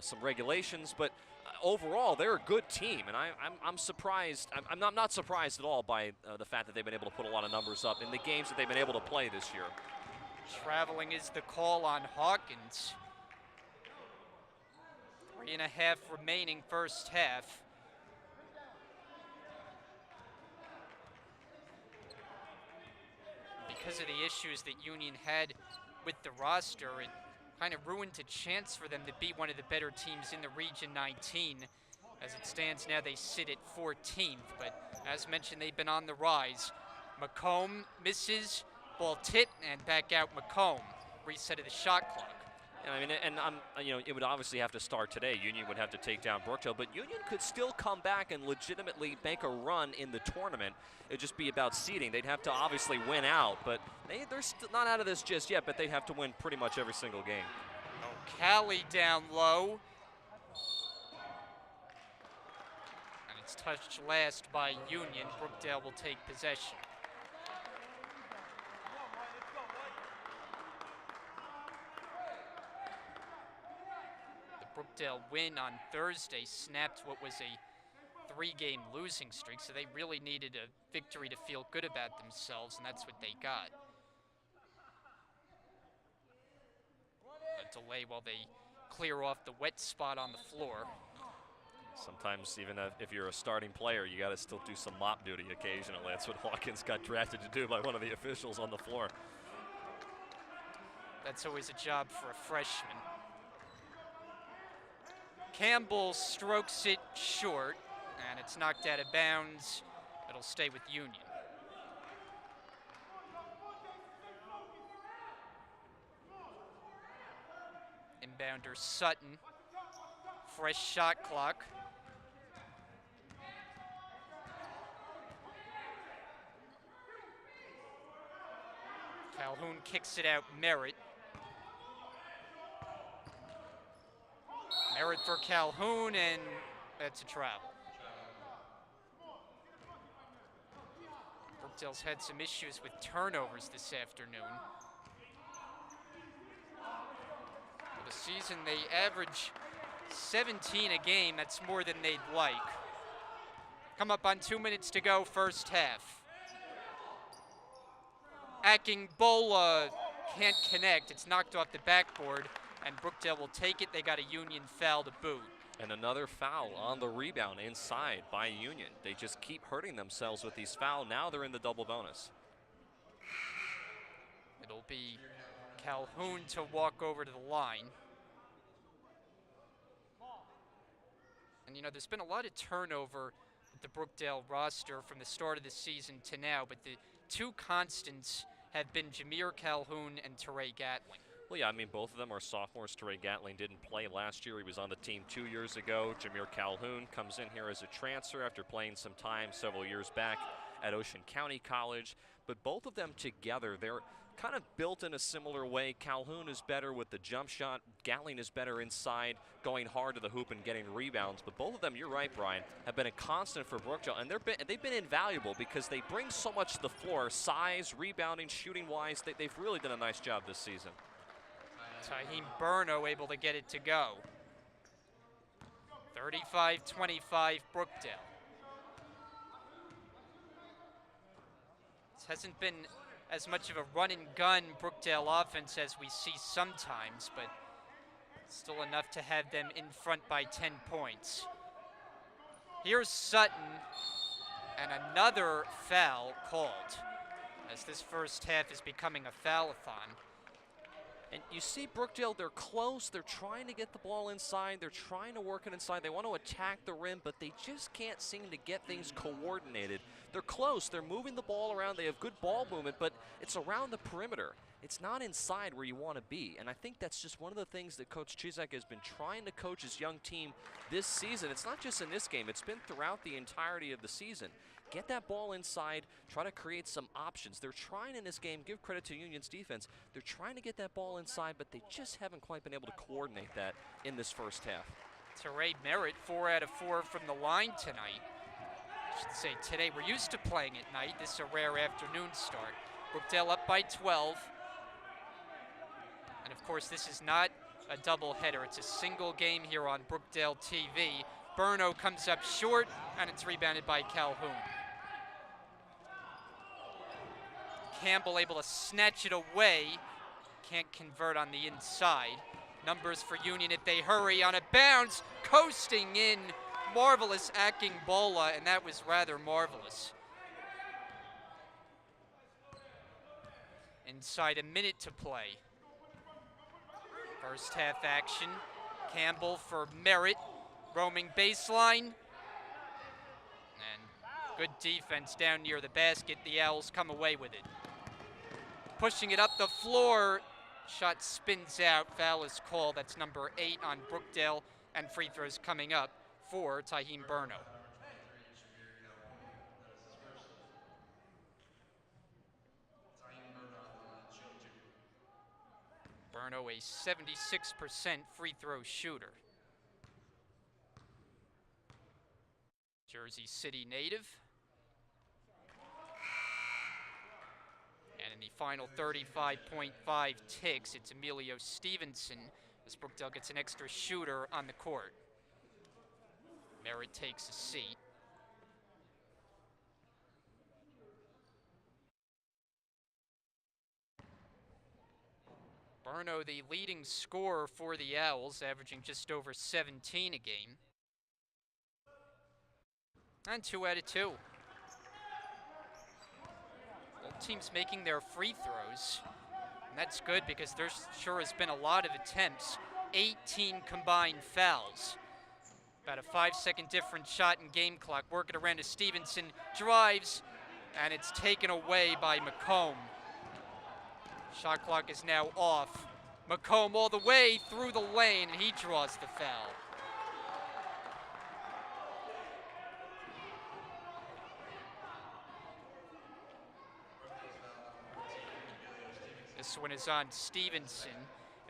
some regulations, but overall, they're a good team, and I'm surprised. I'm not surprised at all by the fact that they've been able to put a lot of numbers up in the games that they've been able to play this year. Traveling is the call on Hawkins. 3.5 remaining first half. Because of the issues that Union had with the roster, it kind of ruined a chance for them to be one of the better teams in the Region 19. As it stands now, they sit at 14th, but as mentioned, they've been on the rise. McComb misses, ball tipped, and back out McComb. Reset of the shot clock. I mean, and you know, it would obviously have to start today. Union would have to take down Brookdale, but Union could still come back and legitimately make a run in the tournament. It would just be about seeding. They'd have to obviously win out, but they're still not out of this just yet, but they'd have to win pretty much every single game. O'Calley down low. And it's touched last by Union. Brookdale will take possession. Brookdale win on Thursday snapped what was a 3-game losing streak, so they really needed a victory to feel good about themselves, and that's what they got. A delay while they clear off the wet spot on the floor. Sometimes even if you're a starting player, you got to still do some mop duty occasionally. That's what Hawkins got drafted to do by one of the officials on the floor. That's always a job for a freshman. Campbell strokes it short, and it's knocked out of bounds. It'll stay with Union. Inbounder Sutton. Fresh shot clock. Calhoun kicks it out, Merritt. Merritt for Calhoun, and that's a travel. Brookdale's had some issues with turnovers this afternoon. For the season, they average 17 a game. That's more than they'd like. Come up on 2 minutes to go, first half. Akingbola can't connect. It's knocked off the backboard, and Brookdale will take it. They got a Union foul to boot. And another foul on the rebound inside by Union. They just keep hurting themselves with these fouls. Now they're in the double bonus. It'll be Calhoun to walk over to the line. And you know, there's been a lot of turnover with the Brookdale roster from the start of the season to now, but the two constants have been Jameer Calhoun and Teray Gatling. Well, yeah, I mean, both of them are sophomores. Teray Gatling didn't play last year. He was on the team 2 years ago. Jameer Calhoun comes in here as a transfer after playing some time several years back at Ocean County College. But both of them together, they're kind of built in a similar way. Calhoun is better with the jump shot. Gatling is better inside, going hard to the hoop and getting rebounds. But both of them, you're right, Brian, have been a constant for Brookdale. And they've been invaluable because they bring so much to the floor. Size, rebounding, shooting-wise, they've really done a nice job this season. Tahim Burno able to get it to go. 35-25 Brookdale. This hasn't been as much of a run and gun Brookdale offense as we see sometimes, but still enough to have them in front by 10 points. Here's Sutton, and another foul called, as this first half is becoming a foul-a-thon. And you see Brookdale, they're close. They're trying to get the ball inside. They're trying to work it inside. They want to attack the rim, but they just can't seem to get things coordinated. They're close. They're moving the ball around. They have good ball movement, but it's around the perimeter. It's not inside where you want to be. And I think that's just one of the things that Coach Chizek has been trying to coach his young team this season. It's not just in this game. It's been throughout the entirety of the season. Get that ball inside, try to create some options. They're trying in this game, give credit to Union's defense, they're trying to get that ball inside, but they just haven't quite been able to coordinate that in this first half. Teray Merritt, 4 out of 4 from the line tonight. I should say today, we're used to playing at night. This is a rare afternoon start. Brookdale up by 12. And of course, this is not a doubleheader. It's a single game here on Brookdale TV. Burno comes up short, and it's rebounded by Calhoun. Campbell able to snatch it away. Can't convert on the inside. Numbers for Union if they hurry on a bounce. Coasting in. Marvelous Akingbola, and that was rather marvelous. Inside a minute to play. First half action. Campbell for Merritt. Roaming baseline. And good defense down near the basket. The Owls come away with it. Pushing it up the floor. Shot spins out. Foul is called. That's number 8 on Brookdale. And free throws coming up for Tahim Burno. Burno, a 76% free throw shooter. Jersey City native. And in the final 35.5 ticks, it's Emilio Stevenson as Brookdale gets an extra shooter on the court. Merritt takes a seat. Burno, the leading scorer for the Owls, averaging just over 17 a game. And 2 out of 2. Both teams making their free throws. And that's good because there sure has been a lot of attempts. 18 combined fouls. About a 5-second difference shot in game clock. Working around to Stevenson. Drives. And it's taken away by McComb. Shot clock is now off. McComb all the way through the lane, and he draws the foul. This one is on Stevenson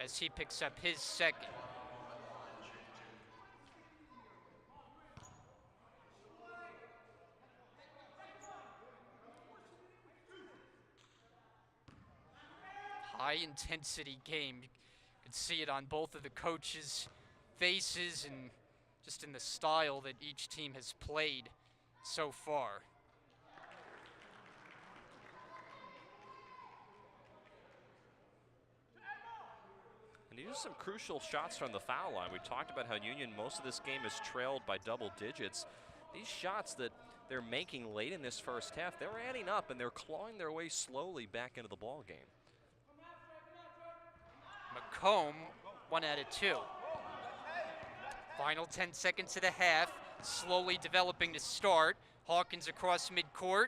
as he picks up his second. High intensity game. You could see it on both of the coaches' faces and just in the style that each team has played so far. these are some crucial shots from the foul line. We talked about how Union, most of this game is trailed by double digits. These shots that they're making late in this first half, they're adding up and they're clawing their way slowly back into the ball game. Macomb, 1 out of 2. Final 10 seconds of the half, slowly developing to start. Hawkins across midcourt.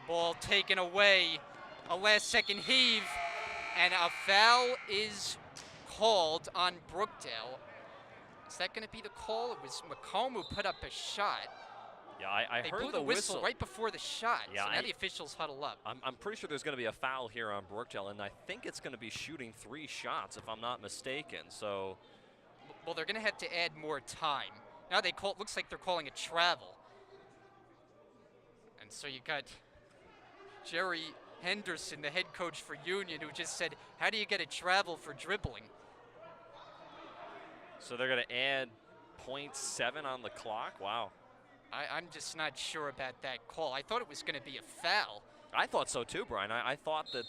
Ball taken away, a last-second heave, and a foul is called on Brookdale. Is that going to be the call? It was Macomb who put up a shot. Yeah, I they heard blew the whistle right before the shot, yeah, so now the officials huddle up. I'm pretty sure there's going to be a foul here on Brookdale, and I think it's going to be shooting 3 shots, if I'm not mistaken. So, well, they're going to have to add more time. Now they call. It looks like they're calling a travel. And so you got Jerry Henderson, the head coach for Union, who just said, how do you get a travel for dribbling? So they're going to add 0.7 on the clock? Wow. I'm just not sure about that call. I thought it was going to be a foul. I thought so too, Brian. I thought that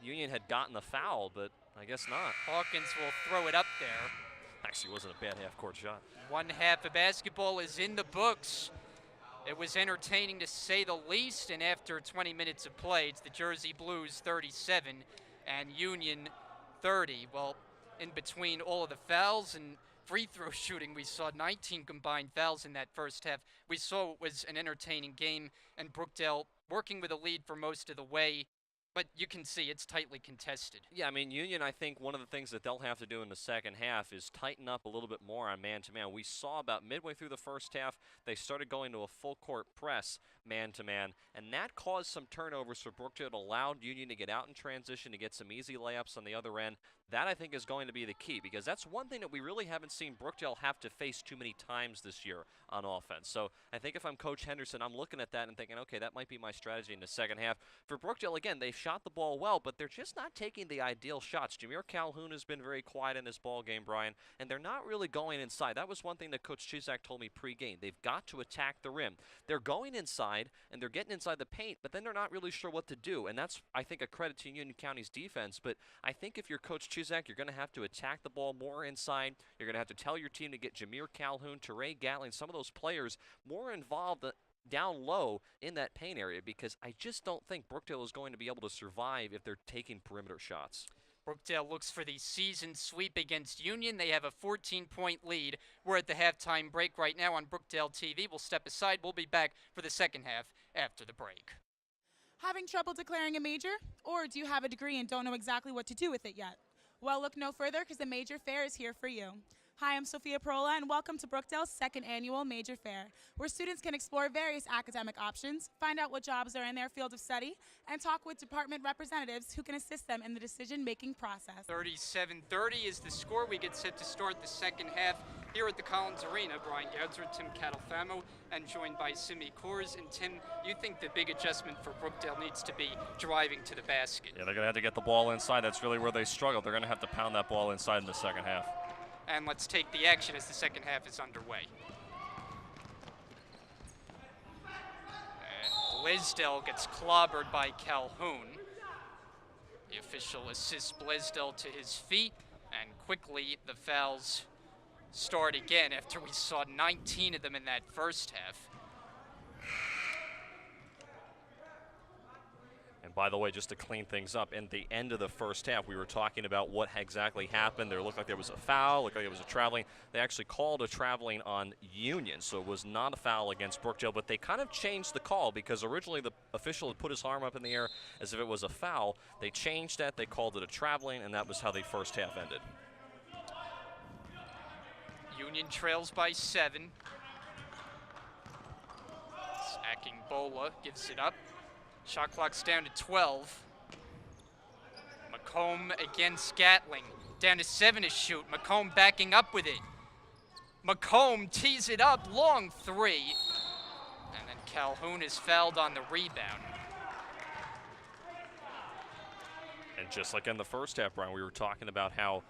Union had gotten the foul, but I guess not. Hawkins will throw it up there. Actually, it wasn't a bad half-court shot. One half of basketball is in the books. It was entertaining to say the least, and after 20 minutes of play, it's the Jersey Blues 37 and Union 30. Well, in between all of the fouls and free throw shooting, we saw 19 combined fouls in that first half. We saw it was an entertaining game, and Brookdale working with a lead for most of the way. But you can see it's tightly contested. Yeah, I mean, Union, I think one of the things that they'll have to do in the second half is tighten up a little bit more on man-to-man. We saw about midway through the first half, they started going to a full-court press man-to-man, and that caused some turnovers for Brookdale. It allowed Union to get out in transition, to get some easy layups on the other end. That, I think, is going to be the key, because that's one thing that we really haven't seen Brookdale have to face too many times this year on offense. So I think if I'm Coach Henderson, I'm looking at that and thinking, okay, that might be my strategy in the second half. For Brookdale, again, they've shot the ball well, but they're just not taking the ideal shots. Jameer Calhoun has been very quiet in this ball game, Brian, and they're not really going inside. That was one thing that Coach Chizak told me pre-game. They've got to attack the rim. They're going inside, and they're getting inside the paint, but then they're not really sure what to do, and that's, I think, a credit to Union County's defense. But I think if you're Coach Chizak, you're going to have to attack the ball more inside. You're going to have to tell your team to get Jameer Calhoun, Teray Gatling, some of those players more involved down low in that paint area, because I just don't think Brookdale is going to be able to survive if they're taking perimeter shots. Brookdale looks for the season sweep against Union. They have a 14-point lead. We're at the halftime break right now on Brookdale TV. We'll step aside. We'll be back for the second half after the break. Having trouble declaring a major? Or do you have a degree and don't know exactly what to do with it yet? Well, look no further, because the Major Fair is here for you. Hi, I'm Sophia Perola, and welcome to Brookdale's second annual Major Fair, where students can explore various academic options, find out what jobs are in their field of study, and talk with department representatives who can assist them in the decision-making process. 37-30 is the score. We get set to start the second half here at the Collins Arena. Brian Gaudzer, Tim Catalfamo, and joined by Simi Kors. And Tim, you think the big adjustment for Brookdale needs to be driving to the basket? Yeah, they're going to have to get the ball inside. That's really where they struggle. They're going to have to pound that ball inside in the second half. And let's take the action as the second half is underway. And Blaisdell gets clobbered by Calhoun. The official assists Blaisdell to his feet, and quickly the fouls start again after we saw 19 of them in that first half. And by the way, just to clean things up, in the end of the first half, we were talking about what exactly happened. There looked like there was a foul, looked like it was a traveling. They actually called a traveling on Union, so it was not a foul against Brookdale, but they kind of changed the call, because originally the official had put his arm up in the air as if it was a foul. They changed that, they called it a traveling, and that was how the first half ended. Union trails by 7. Sacking Bola gives it up. Shot clock's down to 12. Macomb against Gatling. Down to 7 to shoot. Macomb backing up with it. Macomb tees it up. Long 3. And then Calhoun is fouled on the rebound. And just like in the first half, Brian, we were talking about how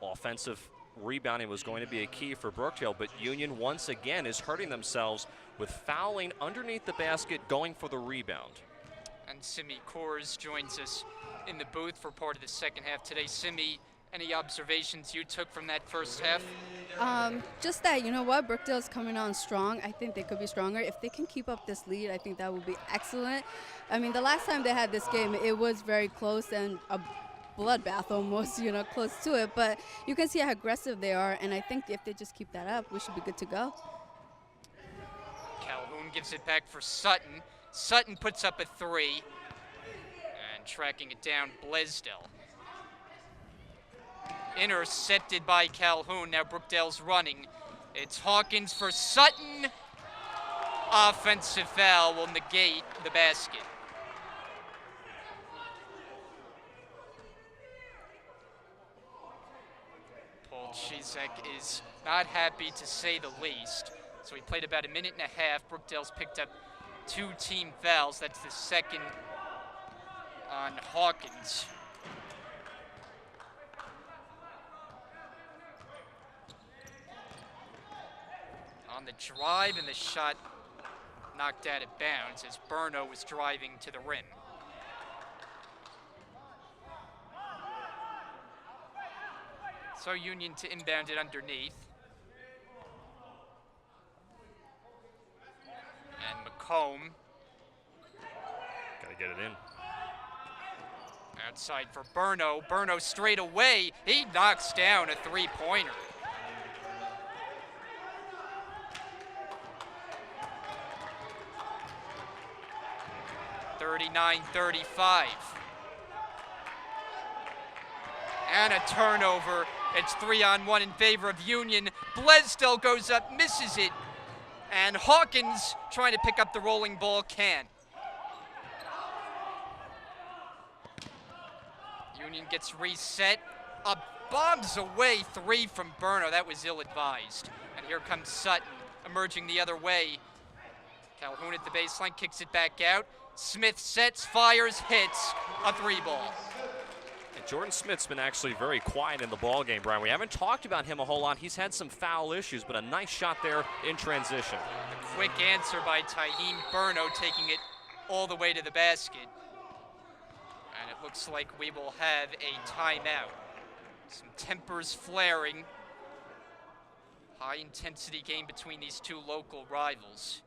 offensive rebounding was going to be a key for Brookdale, but Union once again is hurting themselves with fouling underneath the basket, going for the rebound. And Simi Kors joins us in the booth for part of the second half today. Simi, any observations you took from that first half? Just that, you know what, Brookdale's coming on strong. I think they could be stronger. If they can keep up this lead, I think that would be excellent. I mean, the last time they had this game, it was very close and a bloodbath almost, you know, close to it. But you can see how aggressive they are, and I think if they just keep that up, we should be good to go. Calhoun gives it back for Sutton. Sutton puts up a 3. And tracking it down, Blaisdell. Intercepted by Calhoun. Now Brookdale's running. It's Hawkins for Sutton. Offensive foul will negate the basket. Paul Chizek is not happy to say the least. So he played about a minute and a half. Brookdale's picked up 2 team fouls. That's the second on Hawkins. On the drive, and the shot knocked out of bounds as Burno was driving to the rim. So Union to inbound it underneath. And McComb. Gotta get it in. Outside for Burno. Burno straight away. He knocks down a 3-pointer. (39-35). And a turnover. It's 3-on-1 in favor of Union. Blaisdell goes up, misses it. And Hawkins, trying to pick up the rolling ball, can. Union gets reset. A bombs away 3 from Burno. That was ill-advised. And here comes Sutton, emerging the other way. Calhoun at the baseline, kicks it back out. Smith sets, fires, hits, a 3-ball. And Jordan Smith's been actually very quiet in the ball game, Brian. We haven't talked about him a whole lot. He's had some foul issues, but a nice shot there in transition. A quick answer by Taheem Burno, taking it all the way to the basket. And it looks like we will have a timeout. Some tempers flaring. High intensity game between these two local rivals.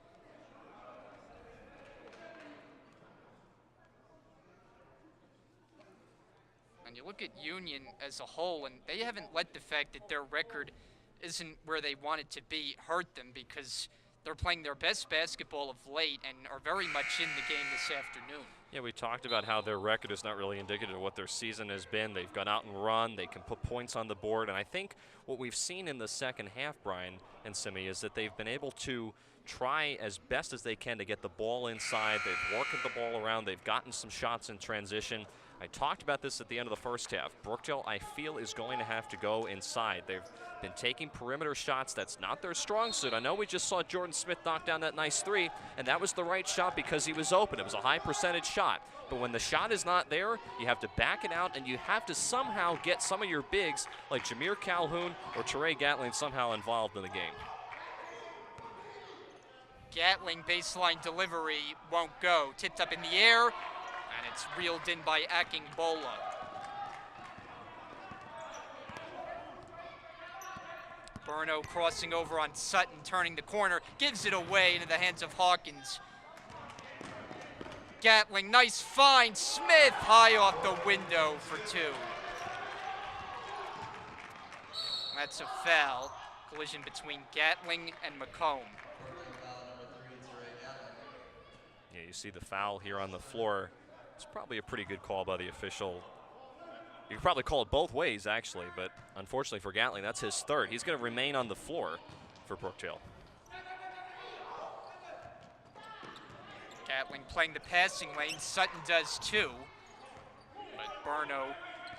And you look at Union as a whole, and they haven't let the fact that their record isn't where they want it to be hurt them, because they're playing their best basketball of late and are very much in the game this afternoon. Yeah, we talked about how their record is not really indicative of what their season has been. They've gone out and run. They can put points on the board. And I think what we've seen in the second half, Brian and Simi, is that they've been able to try as best as they can to get the ball inside. They've worked the ball around. They've gotten some shots in transition. I talked about this at the end of the first half. Brookdale, I feel, is going to have to go inside. They've been taking perimeter shots. That's not their strong suit. I know we just saw Jordan Smith knock down that nice 3, and that was the right shot because he was open. It was a high percentage shot. But when the shot is not there, you have to back it out, and you have to somehow get some of your bigs, like Jameer Calhoun or Teray Gatling, somehow involved in the game. Gatling baseline delivery won't go. Tipped up in the air, and it's reeled in by Akingbola. Burno crossing over on Sutton, turning the corner, gives it away into the hands of Hawkins. Gatling, nice find. Smith high off the window for 2. That's a foul. Collision between Gatling and McComb. Yeah, you see the foul here on the floor. It's probably a pretty good call by the official. You could probably call it both ways, actually, but unfortunately for Gatling, that's his 3rd. He's going to remain on the floor for Brookdale. Gatling playing the passing lane. Sutton does too. But Burno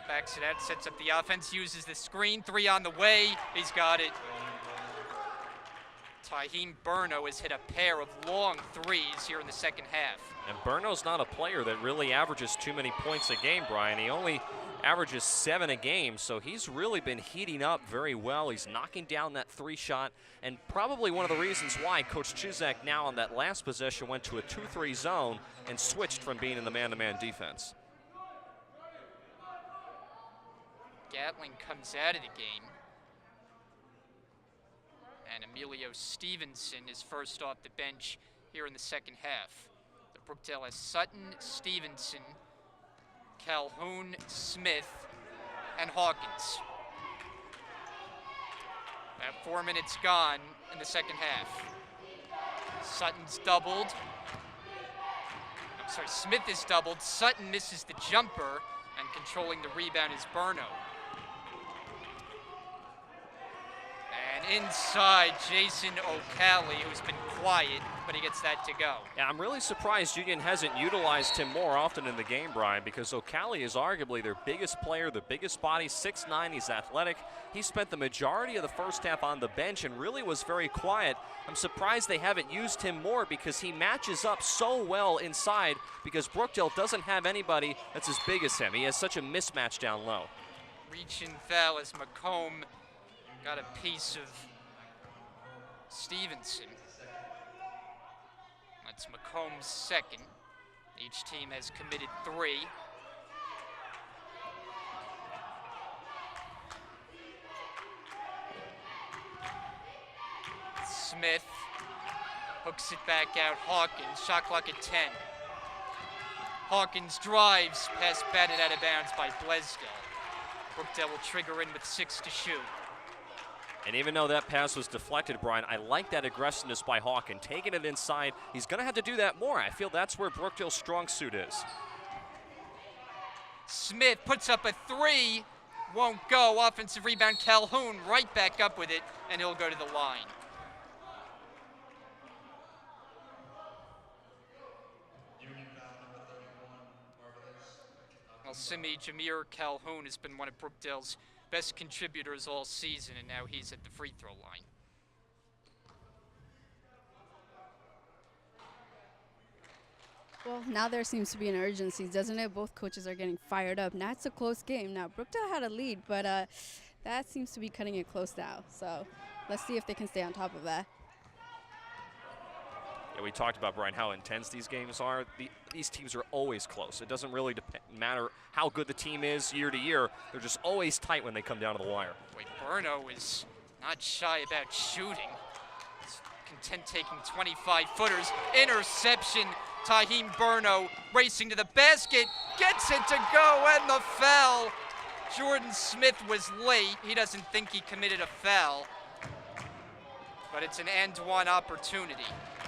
backs it out, sets up the offense, uses the screen. 3 on the way. He's got it. Taheem Burno has hit a pair of long 3s here in the second half. And Burno's not a player that really averages too many points a game, Brian. He only averages 7 a game, so he's really been heating up very well. He's knocking down that 3 shot, and probably one of the reasons why Coach Chizek now on that last possession went to a 2-3 zone and switched from being in the man-to-man defense. Gatling comes out of the game. And Emilio Stevenson is first off the bench here in the second half. The Brookdale has Sutton, Stevenson, Calhoun, Smith, and Hawkins. About 4 minutes gone in the second half. Sutton's doubled. I'm sorry, Smith is doubled. Sutton misses the jumper, and controlling the rebound is Burno. And inside, Jason O'Calley, who's been quiet, but he gets that to go. Yeah, I'm really surprised Union hasn't utilized him more often in the game, Brian, because O'Calley is arguably their biggest player, the biggest body, 6'9", he's athletic. He spent the majority of the first half on the bench and really was very quiet. I'm surprised they haven't used him more because he matches up so well inside because Brookdale doesn't have anybody that's as big as him. He has such a mismatch down low. Reach and foul as McComb got a piece of Stevenson. That's McComb's second. Each team has committed 3. Smith hooks it back out. Hawkins, shot clock at 10. Hawkins drives, pass batted out of bounds by Blaisdell. Brookdale will trigger in with 6 to shoot. And even though that pass was deflected, Brian, I like that aggressiveness by Hawkins. Taking it inside, he's going to have to do that more. I feel that's where Brookdale's strong suit is. Smith puts up a 3, won't go. Offensive rebound, Calhoun right back up with it, and he'll go to the line. Well, Simi Jameer Calhoun has been one of Brookdale's best contributors all season, and now he's at the free throw line. Well, now there seems to be an urgency, doesn't it? Both coaches are getting fired up. Now it's a close game. Now, Brookdale had a lead, but that seems to be cutting it close now. So let's see if they can stay on top of that. Yeah, we talked about, Brian, how intense these games are. These teams are always close. It doesn't really matter how good the team is year to year. They're just always tight when they come down to the wire. Boy, Burno is not shy about shooting. He's content taking 25-footers. Interception. Tahim Burno racing to the basket. Gets it to go, and the foul. Jordan Smith was late. He doesn't think he committed a foul. But it's an and-one opportunity.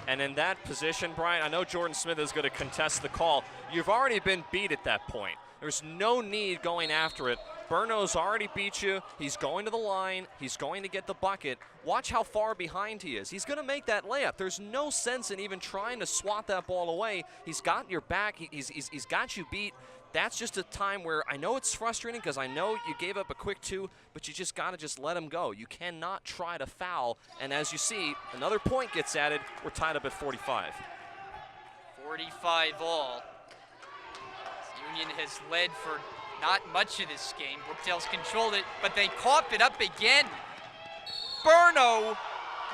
And in that position, Brian, I know Jordan Smith is going to contest the call. You've already been beat at that point. There's no need going after it. Burno's already beat you. He's going to the line. He's going to get the bucket. Watch how far behind he is. He's going to make that layup. There's no sense in even trying to swat that ball away. He's got your back. He's got you beat. That's just a time where I know it's frustrating because I know you gave up a quick 2, but you just got to just let him go. You cannot try to foul. And as you see, another point gets added. We're tied up at 45. 45 all. Union has led for not much of this game. Brookdale's controlled it, but they cough it up again. Burno,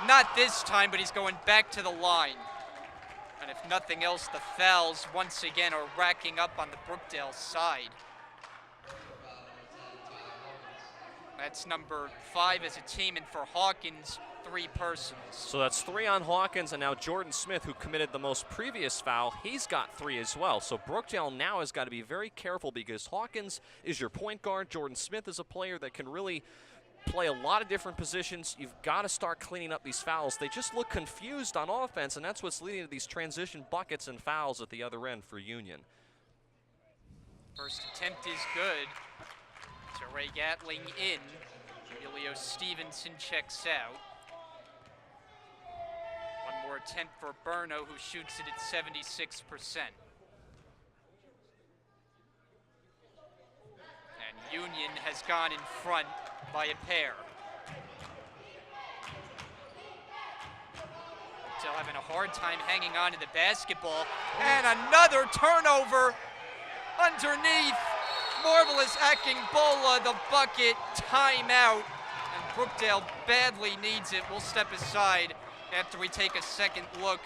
not this time, but he's going back to the line. And if nothing else, the fouls once again are racking up on the Brookdale side. That's number 5 as a team, and for Hawkins, 3 personals. So that's 3 on Hawkins, and now Jordan Smith, who committed the most previous foul, he's got 3 as well. So Brookdale now has got to be very careful because Hawkins is your point guard. Jordan Smith is a player that can really play a lot of different positions. You've got to start cleaning up these fouls. They just look confused on offense, and that's what's leading to these transition buckets and fouls at the other end for Union. First attempt is good. So Ray Gatling in. Emilio Stevenson checks out. One more attempt for Burno, who shoots it at 76%. And Union has gone in front by a pair. Still having a hard time hanging on to the basketball. And another turnover underneath. Marvelous Akingbola, the bucket, timeout. And Brookdale badly needs it. We'll step aside after we take a second look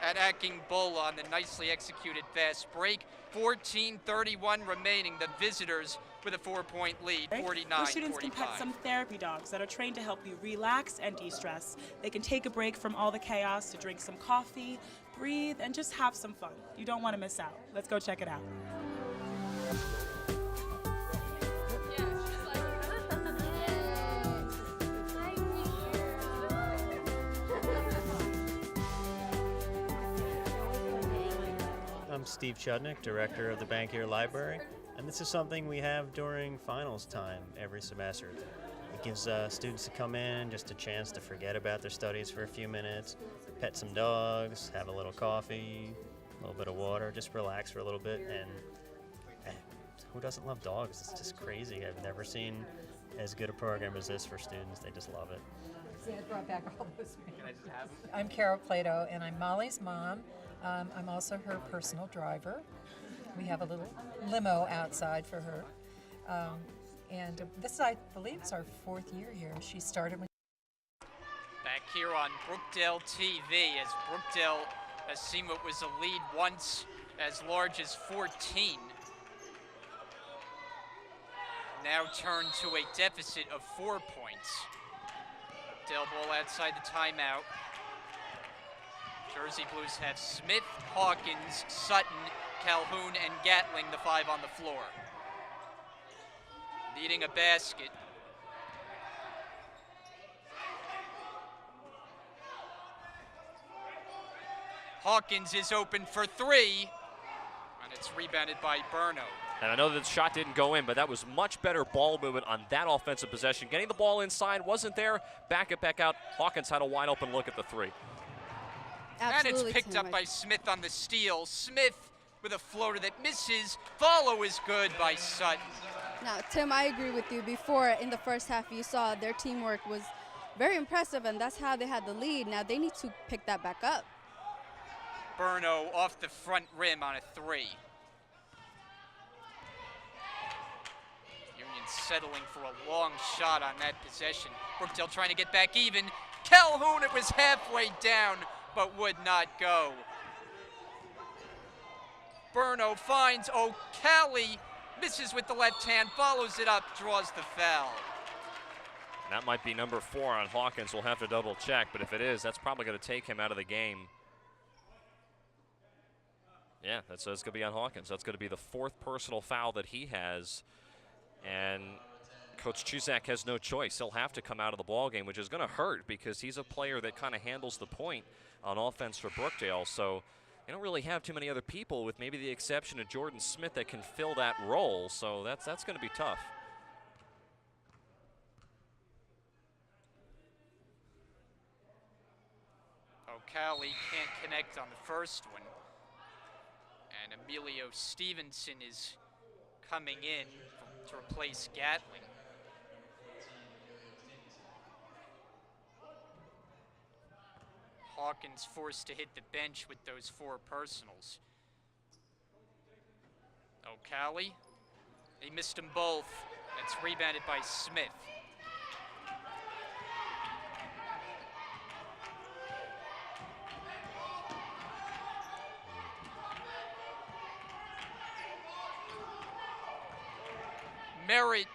at Akingbola on the nicely executed fast break. 14:31 remaining. The visitors with a 4-point lead, Right? 49-45. Those students can pet some therapy dogs that are trained to help you relax and de-stress. They can take a break from all the chaos to drink some coffee, breathe, and just have some fun. You don't want to miss out. Let's go check it out. I'm Steve Chudnick, director of the Bankier Library, and this is something we have during finals time every semester. It gives students to come in, just a chance to forget about their studies for a few minutes, pet some dogs, have a little coffee, a little bit of water, just relax for a little bit, and who doesn't love dogs? It's just crazy. I've never seen as good a program as this for students. They just love it. It brought back all those memories. I'm Carol Plato, and I'm Molly's mom. I'm also her personal driver. We have a little limo outside for her. And this, I believe, is our 4th year here. She started when Back here on Brookdale TV, as Brookdale has seen what was a lead once as large as 14. Now turned to a deficit of 4 points. Brookdale ball outside the timeout. Jersey Blues have Smith, Hawkins, Sutton, Calhoun, and Gatling, the 5 on the floor. Needing a basket. Hawkins is open for 3, and it's rebounded by Burno. And I know that the shot didn't go in, but that was much better ball movement on that offensive possession. Getting the ball inside wasn't there. Back it back out. Hawkins had a wide open look at the 3. Absolutely, and it's picked Tim. up by Smith on the steal. Smith with a floater that misses. Follow is good by Sutton. Now, Tim, I agree with you. Before, in the first half, you saw their teamwork was very impressive, and that's how they had the lead. Now they need to pick that back up. Burno off the front rim on a 3. Union settling for a long shot on that possession. Brookdale trying to get back even. Calhoun, it was halfway down, but would not go. Burno finds O'Calley, misses with the left hand, follows it up, draws the foul. That might be number 4 on Hawkins. We'll have to double check, but if it is, that's probably going to take him out of the game. Yeah, that's going to be on Hawkins. That's going to be the 4th personal foul that he has. And Coach Chusak has no choice. He'll have to come out of the ball game, which is going to hurt because he's a player that kind of handles the point on offense for Brookdale. So they don't really have too many other people, with maybe the exception of Jordan Smith, that can fill that role. So that's going to be tough. O'Calley can't connect on the first one. And Emilio Stevenson is coming in to replace Gatling. Hawkins forced to hit the bench with those 4 personals. O'Calley, he missed them both. It's rebounded by Smith. Merritt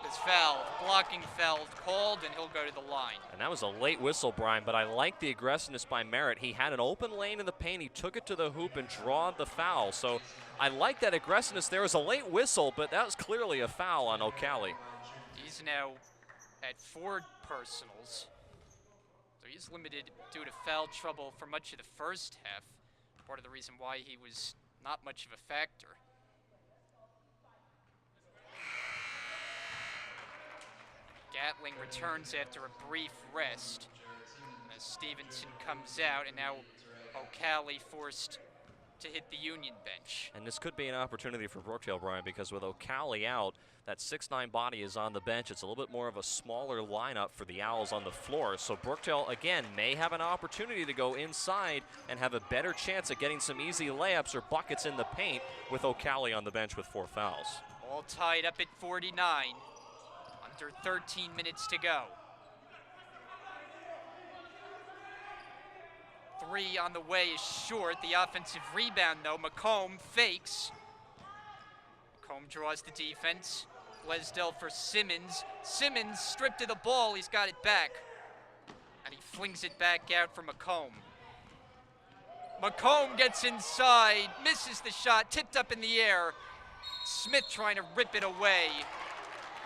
is fouled, blocking foul called, and he'll go to the line. And that was a late whistle, Brian, but I like the aggressiveness by Merritt. He had an open lane in the paint. He took it to the hoop and drawed the foul. So I like that aggressiveness. There was a late whistle, but that was clearly a foul on O'Calley. He's now at 4 personals. So he's limited due to foul trouble for much of the first half. Part of the reason why he was not much of a factor. Gatling returns after a brief rest as Stevenson comes out, and now O'Calley forced to hit the Union bench. And this could be an opportunity for Brookdale, Brian, because with O'Calley out, that 6'9" body is on the bench. It's a little bit more of a smaller lineup for the Owls on the floor. So Brookdale, again, may have an opportunity to go inside and have a better chance at getting some easy layups or buckets in the paint with O'Calley on the bench with 4 fouls. All tied up at 49. Under 13 minutes to go. 3 on the way is short. The offensive rebound, though. McComb fakes. McComb Macomb draws the defense. Blaisdell for Simmons. Simmons stripped of the ball. He's got it back. And he flings it back out for Macomb. Macomb gets inside, misses the shot, tipped up in the air. Smith trying to rip it away.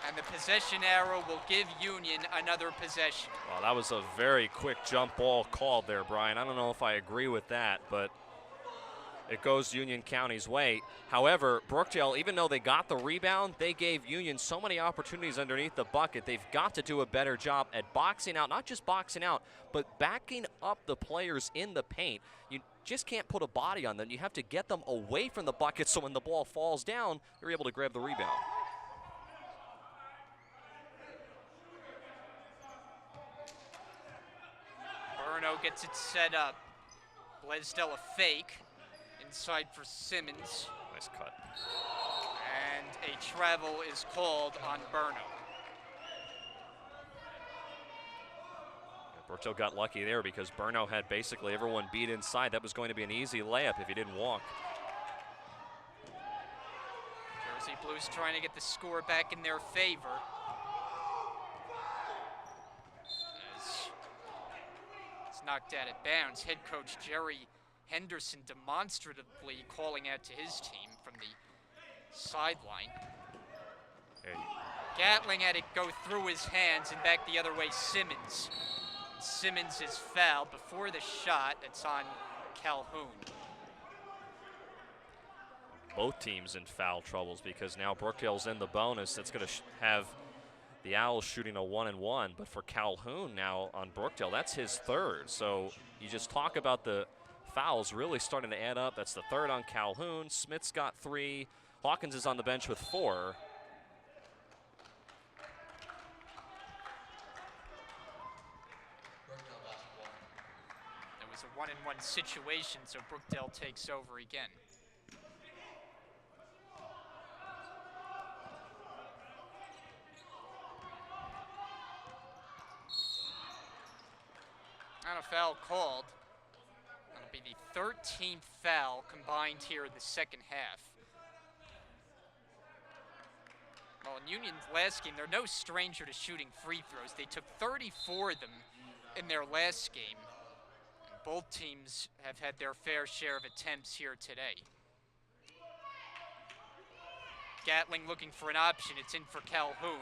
And the possession arrow will give Union another possession. Well, that was a very quick jump ball called there, Brian. I don't know if I agree with that, but it goes Union County's way. However, Brookdale, even though they got the rebound, they gave Union so many opportunities underneath the bucket. They've got to do a better job at boxing out, not just boxing out, but backing up the players in the paint. You just can't put a body on them. You have to get them away from the bucket so when the ball falls down, they're able to grab the rebound. Burno gets it set up. Blaisdell a fake. Inside for Simmons. Nice cut. And a travel is called on Burno. Brookdale got lucky there because Burno had basically everyone beat inside. That was going to be an easy layup if he didn't walk. Jersey Blues trying to get the score back in their favor. As it's knocked out of bounds. Head coach Jerry Henderson demonstratively calling out to his team from the sideline. Gatling had it go through his hands and back the other way, Simmons. Simmons is fouled before the shot. That's on Calhoun. Both teams in foul troubles because now Brookdale's in the bonus. That's going to have the Owls shooting a 1-and-1. But for Calhoun now on Brookdale, that's his third. So you just talk about the fouls really starting to add up. That's the third on Calhoun. Smith's got 3. Hawkins is on the bench with 4. It was a 1-and-1 situation, so Brookdale takes over again. And a foul called. That'll be the 13th foul combined here in the second half. Well, in Union's last game, they're no stranger to shooting free throws. They took 34 of them in their last game. And both teams have had their fair share of attempts here today. Gatling looking for an option. It's in for Calhoun.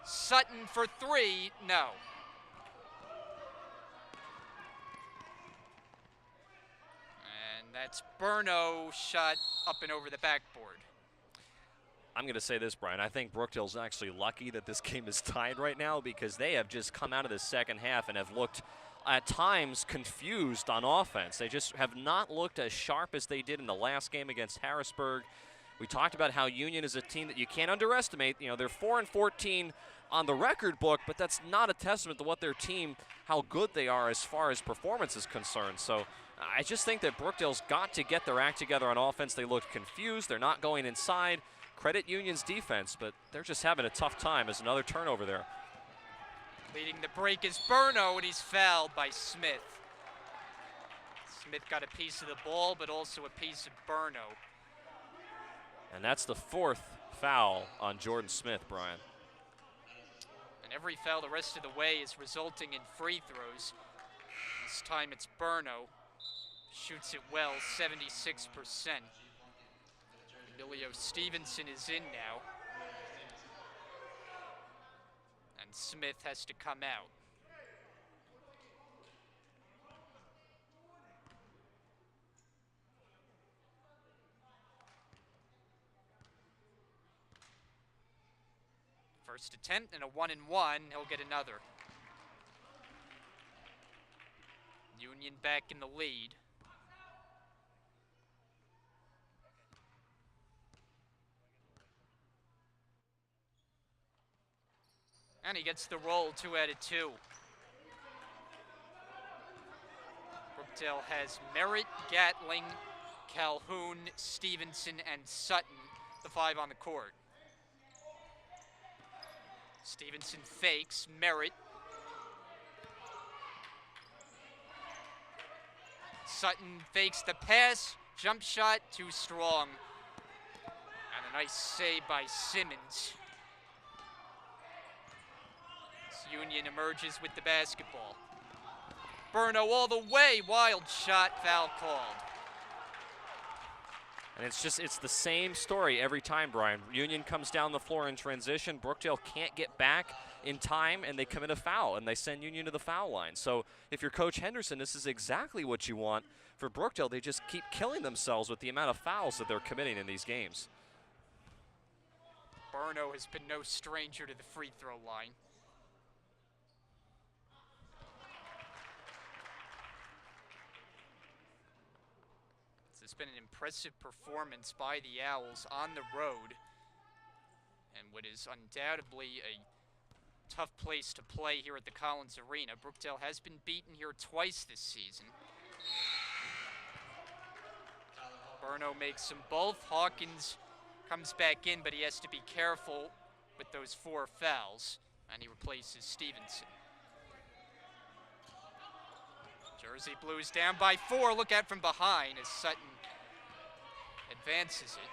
Sutton for 3. No. And that's Burno shot up and over the backboard. I'm going to say this, Brian. I think Brookdale's actually lucky that this game is tied right now because they have just come out of the second half and have looked at times confused on offense. They just have not looked as sharp as they did in the last game against Harrisburg. We talked about how Union is a team that you can't underestimate. You know, they're 4-14 on the record book, but that's not a testament to what their team, how good they are as far as performance is concerned. So I just think that Brookdale's got to get their act together on offense. They looked confused. They're not going inside. Credit Union's defense, but they're just having a tough time as another turnover there. Leading the break is Burno, and he's fouled by Smith. Smith got a piece of the ball, but also a piece of Burno. And that's the 4th foul on Jordan Smith, Brian. And every foul the rest of the way is resulting in free throws. This time it's Burno. Shoots it well, 76%. Emilio Stevenson is in now. And Smith has to come out. First attempt and a 1-and-1. He'll get another. Union back in the lead. And he gets the roll, 2 out of 2. Brookdale has Merritt, Gatling, Calhoun, Stevenson, and Sutton, the 5 on the court. Stevenson fakes, Merritt. Sutton fakes the pass, jump shot, too strong. And A nice save by Simmons. Union emerges with the basketball. Burno all the way, wild shot, foul called. And it's the same story every time, Brian. Union comes down the floor in transition. Brookdale can't get back in time, and they commit a foul, and they send Union to the foul line. So if you're Coach Henderson, this is exactly what you want for Brookdale. They just keep killing themselves with the amount of fouls that they're committing in these games. Burno has been no stranger to the free throw line. It's been an impressive performance by the Owls on the road, and what is undoubtedly a tough place to play here at the Collins Arena. Brookdale has been beaten here twice this season. Burno makes them both. Hawkins comes back in, but he has to be careful with those 4 fouls, and he replaces Stevenson. Jersey Blues down by 4. Look out from behind as Sutton advances it.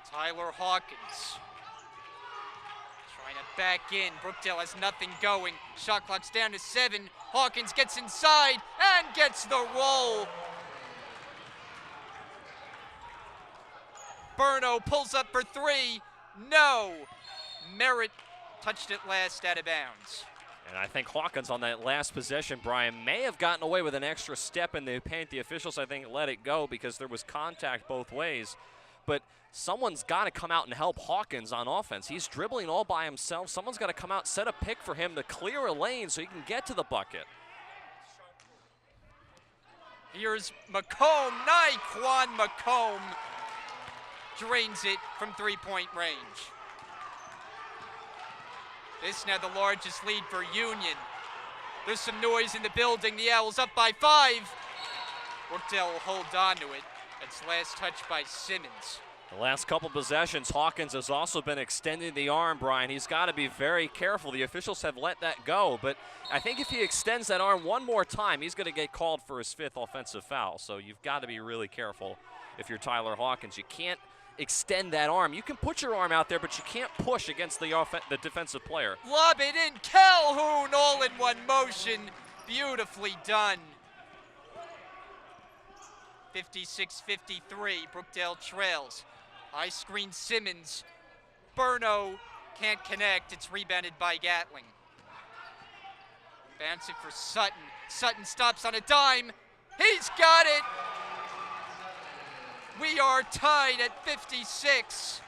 Tyler Hawkins trying to back in. Brookdale has nothing going. Shot clock's down to 7. Hawkins gets inside and gets the roll. Burno pulls up for 3. No. Merritt touched it last out of bounds. And I think Hawkins on that last possession, Brian, may have gotten away with an extra step in the paint. The officials, I think, let it go because there was contact both ways. But someone's got to come out and help Hawkins on offense. He's dribbling all by himself. Someone's got to come out, set a pick for him to clear a lane so he can get to the bucket. Here's McComb. Naquan McComb drains it from 3-point range. This now the largest lead for Union. There's some noise in the building. The Owls up by 5. Brookdale will hold on to it. It's last touch by Simmons. The last couple possessions, Hawkins has also been extending the arm, Brian. He's got to be very careful. The officials have let that go, but I think if he extends that arm one more time, he's going to get called for his 5th offensive foul. So you've got to be really careful if you're Tyler Hawkins. You can't extend that arm. You can put your arm out there, but you can't push against the defensive player. Lob it in. Calhoun all in one motion. Beautifully done. 56-53. Brookdale trails. High screen Simmons. Burno can't connect. It's rebounded by Gatling. Bounce it for Sutton. Sutton stops on a dime. He's got it. We are tied at 56.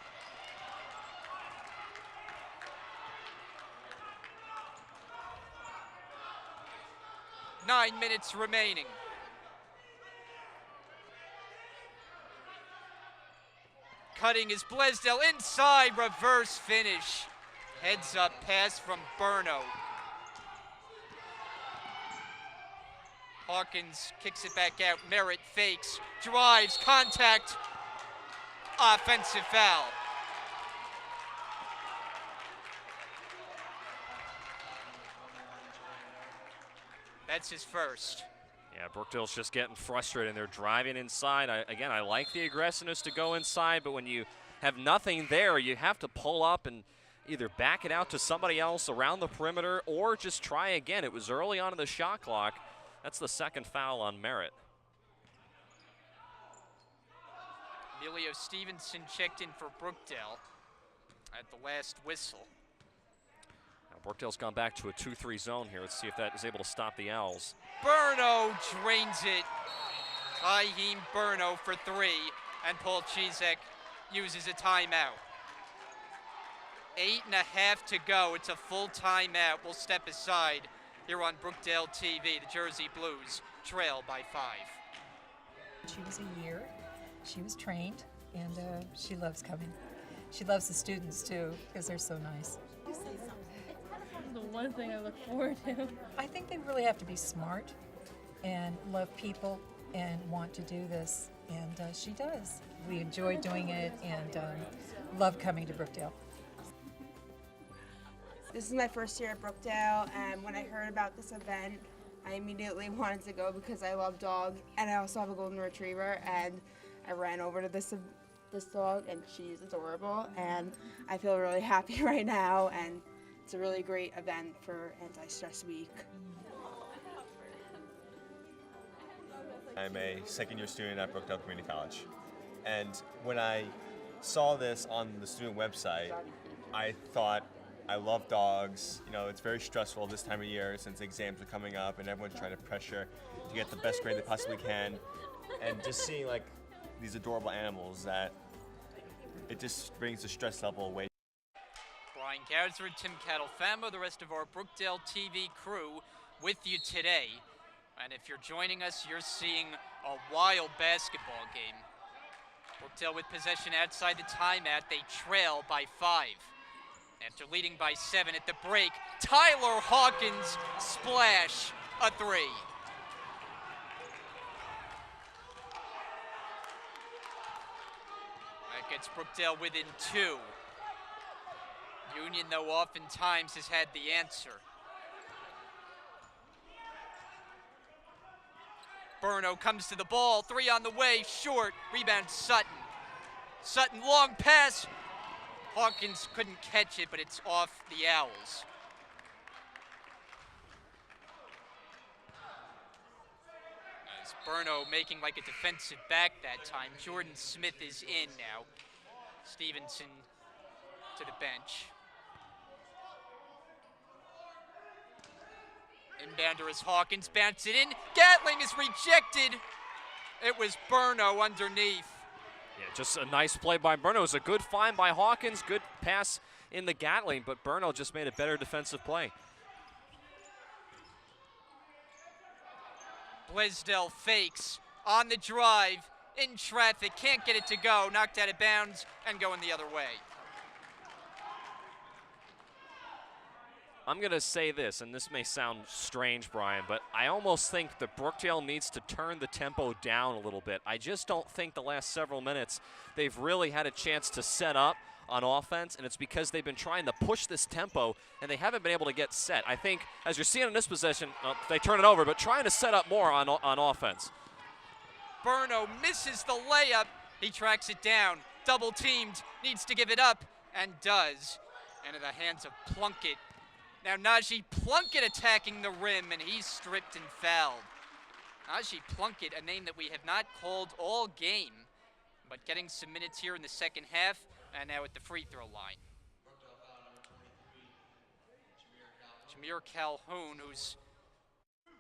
Nine minutes remaining. Cutting is Blaisdell inside, reverse finish. Heads up pass from Burno. Hawkins kicks it back out. Merritt fakes, drives, contact, offensive foul. That's his first. Yeah, Brookdale's just getting frustrated, and they're driving inside. I like the aggressiveness to go inside, but when you have nothing there, you have to pull up and either back it out to somebody else around the perimeter or just try again. It was early on in the shot clock. That's the 2nd foul on Merritt. Emilio Stevenson checked in for Brookdale at the last whistle. Now Brookdale's gone back to a 2-3 zone here. Let's see if that is able to stop the Owls. Burno drains it. Taheem Burno for 3, and Paul Chizek uses a timeout. 8.5 to go. It's a full timeout. We'll step aside here on Brookdale TV. The Jersey Blues trail by 5. She was a year. She was trained, and she loves coming. She loves the students, too, because they're so nice. The one thing I look forward to. I think they really have to be smart and love people and want to do this, and she does. We enjoy doing it and love coming to Brookdale. This is my first year at Brookdale, and when I heard about this event, I immediately wanted to go because I love dogs, and I also have a golden retriever, and I ran over to this dog, and she's adorable, and I feel really happy right now, and it's a really great event for Anti-Stress Week. I'm a second-year student at Brookdale Community College, and when I saw this on the student website, I thought, I love dogs. You know, it's very stressful this time of year since exams are coming up and everyone's trying to pressure to get the best grade they possibly can. And just seeing like these adorable animals, that it just brings the stress level away. Brian Garzard, Tim Catalfamo, the rest of our Brookdale TV crew with you today. And if you're joining us, you're seeing a wild basketball game. Brookdale with possession outside the timeout. They trail by 5. After leading by 7 at the break, Tyler Hawkins splash, a 3. That gets Brookdale within 2. Union, though, oftentimes has had the answer. Burno comes to the ball, 3 on the way, short, rebound Sutton. Sutton, long pass. Hawkins couldn't catch it, but it's off the Owls. As Burno making like a defensive back that time. Jordan Smith is in now. Stevenson to the bench. Inbounder is Hawkins, bounce it in. Gatling is rejected. It was Burno underneath. Yeah, just a nice play by Burno. It was a good find by Hawkins, good pass in the Gatling, but Burno just made a better defensive play. Blaisdell fakes on the drive, in traffic, can't get it to go, knocked out of bounds and going the other way. I'm going to say this, and this may sound strange, Brian, but I almost think that Brookdale needs to turn the tempo down a little bit. I just don't think the last several minutes they've really had a chance to set up on offense, and it's because they've been trying to push this tempo, and they haven't been able to get set. I think, as you're seeing in this possession, they turn it over, but trying to set up more on offense. Burno misses the layup. He tracks it down. Double teamed, needs to give it up, and does. Into the hands of Plunkett. Now Najee Plunkett attacking the rim, and he's stripped and fouled. Najee Plunkett, a name that we have not called all game, but getting some minutes here in the second half, and now at the free throw line. Jameer Calhoun, who's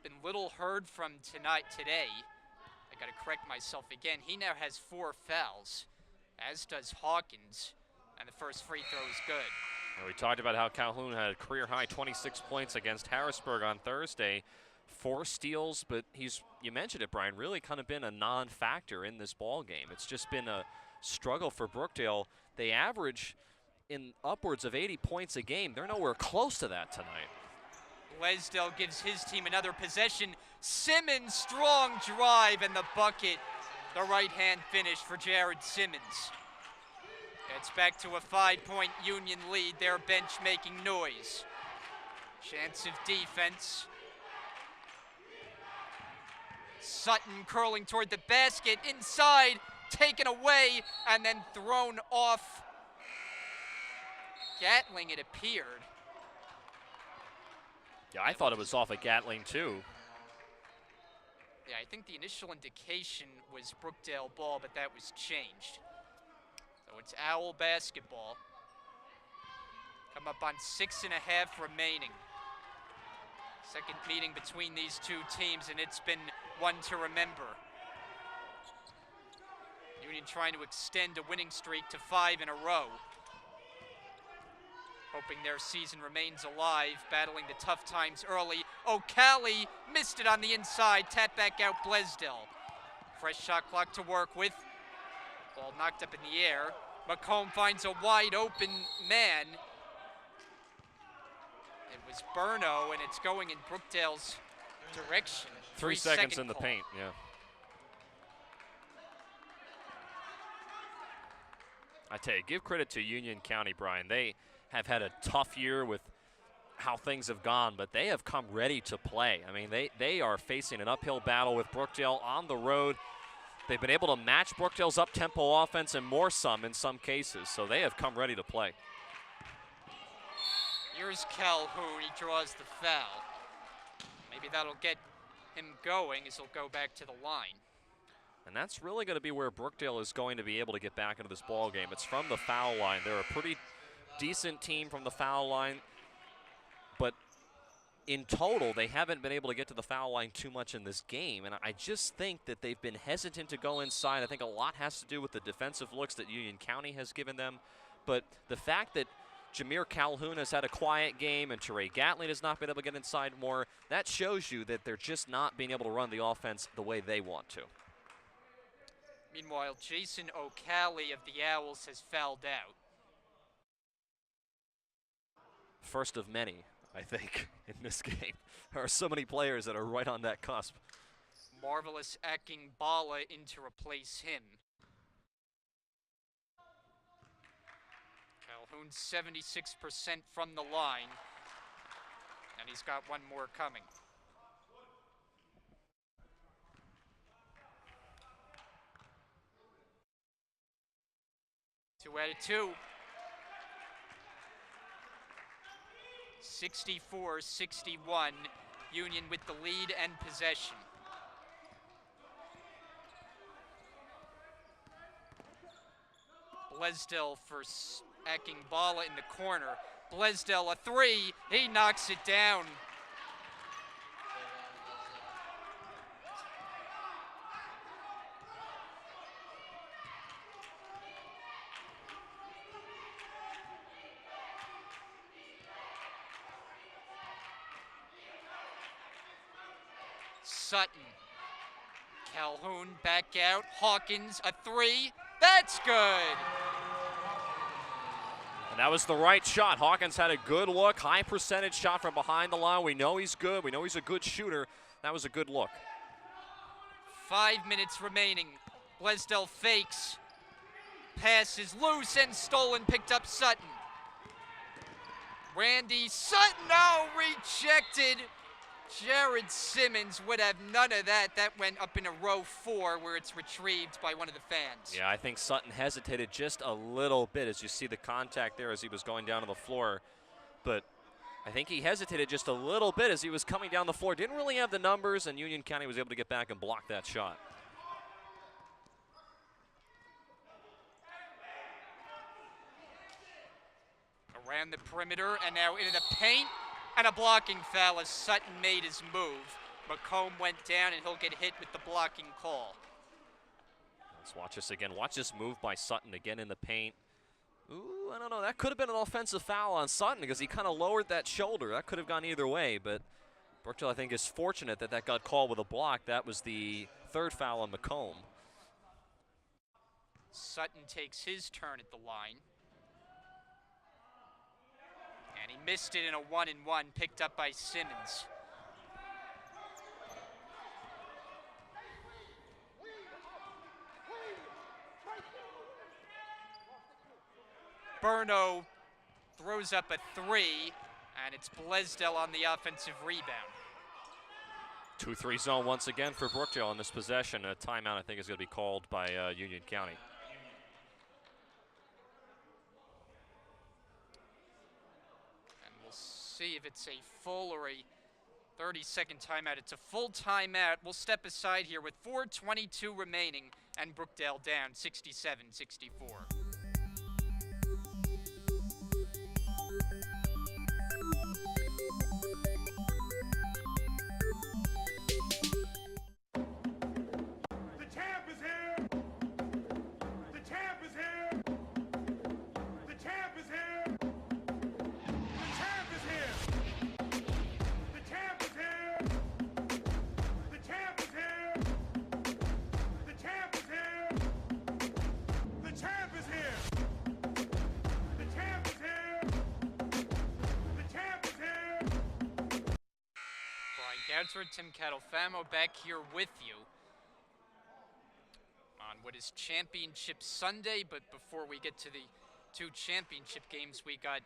been little heard from today. I gotta correct myself again. He now has 4 fouls, as does Hawkins, and the first free throw is good. We talked about how Calhoun had a career-high 26 points against Harrisburg on Thursday. 4 steals, but you mentioned it, Brian, really kind of been a non-factor in this ball game. It's just been a struggle for Brookdale. They average in upwards of 80 points a game. They're nowhere close to that tonight. Blaisdell gives his team another possession. Simmons, strong drive, and the bucket. The right-hand finish for Jared Simmons. It's back to a 5-point Union lead. Their bench making noise. Chance of defense. Sutton curling toward the basket, inside, taken away, and then thrown off. Gatling, it appeared. Yeah, I thought it was off a Gatling too. Yeah, I think the initial indication was Brookdale ball, but that was changed. So it's Owl basketball. Come up on 6.5 remaining. Second meeting between these two teams, and it's been one to remember. Union trying to extend a winning streak to 5 in a row. Hoping their season remains alive, battling the tough times early. O'Calley missed it on the inside, tap back out Blaisdell. Fresh shot clock to work with. Ball knocked up in the air. McComb finds a wide open man. It was Burno, and it's going in Brookdale's direction. 3 seconds in the paint, yeah. I tell you, give credit to Union County, Brian. They have had a tough year with how things have gone, but they have come ready to play. I mean, they are facing an uphill battle with Brookdale on the road. They've been able to match Brookdale's up-tempo offense and more some in some cases, so they have come ready to play. Here's Calhoun. He draws the foul. Maybe that'll get him going as he'll go back to the line. And that's really going to be where Brookdale is going to be able to get back into this ball game. It's from the foul line. They're a pretty decent team from the foul line, but in total, they haven't been able to get to the foul line too much in this game, and I just think that they've been hesitant to go inside. I think a lot has to do with the defensive looks that Union County has given them, but the fact that Jameer Calhoun has had a quiet game and Teray Gatling has not been able to get inside more, that shows you that they're just not being able to run the offense the way they want to. Meanwhile, Jason O'Calley of the Owls has fouled out. First of many, I think, in this game. There are so many players that are right on that cusp. Marvelous Akingbala in to replace him. Calhoun 76% from the line, and he's got one more coming. Two out of two. 64-61, Union with the lead and possession. Blaisdell for Akingbala in the corner. Blaisdell a three, he knocks it down. Sutton. Calhoun back out. Hawkins a three. That's good. And that was the right shot. Hawkins had a good look. High percentage shot from behind the line. We know he's good. We know he's a good shooter. That was a good look. 5 minutes remaining. Blaisdell fakes. Pass is loose and stolen. Picked up Sutton. Randy Sutton, no, rejected. Jared Simmons would have none of that. That went up in a row 4 where it's retrieved by one of the fans. Yeah, I think Sutton hesitated just a little bit as you see the contact there as he was going down to the floor. But I think he hesitated just a little bit as he was coming down the floor. Didn't really have the numbers, and Union County was able to get back and block that shot. Around the perimeter and now into the paint. And a blocking foul as Sutton made his move. McComb went down and he'll get hit with the blocking call. Let's watch this again. Watch this move by Sutton again in the paint. Ooh, I don't know. That could have been an offensive foul on Sutton because he kind of lowered that shoulder. That could have gone either way, but Brookdale, I think, is fortunate that that got called with a block. That was the third foul on McComb. Sutton takes his turn at the line. And he missed it in a 1-and-1, picked up by Simmons. Burno throws up a three, and it's Blaisdell on the offensive rebound. 2-3 zone once again for Brookdale in this possession. A timeout, I think, is going to be called by Union County. See if it's a full or a 30-second timeout. It's a full timeout. We'll step aside here with 4:22 remaining and Brookdale down 67-64. Counselor Tim Catalfamo back here with you on what is Championship Sunday, but before we get to the two championship games, we got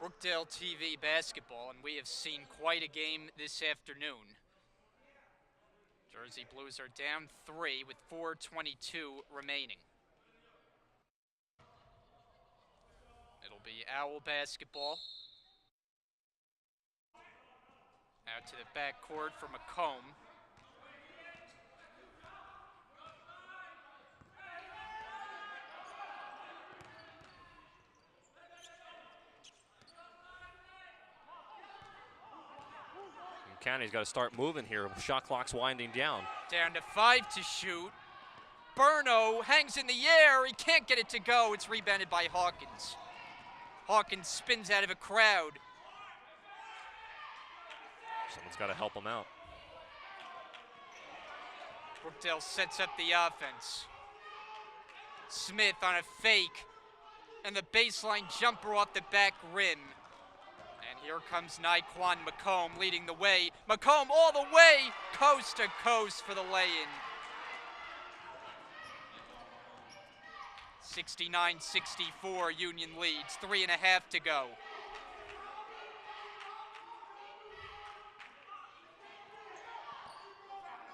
Brookdale TV basketball, and we have seen quite a game this afternoon. Jersey Blues are down 3 with 4:22 remaining. It'll be Owl basketball. Out to the backcourt for McComb. County's got to start moving here. Shot clock's winding down. Down to 5 to shoot. Burno hangs in the air. He can't get it to go. It's rebounded by Hawkins. Hawkins spins out of a crowd. Someone's got to help him out. Brookdale sets up the offense. Smith on a fake. And the baseline jumper off the back rim. And here comes Naquan McComb leading the way. McComb all the way, coast to coast for the lay-in. 69-64, Union leads, 3.5 to go.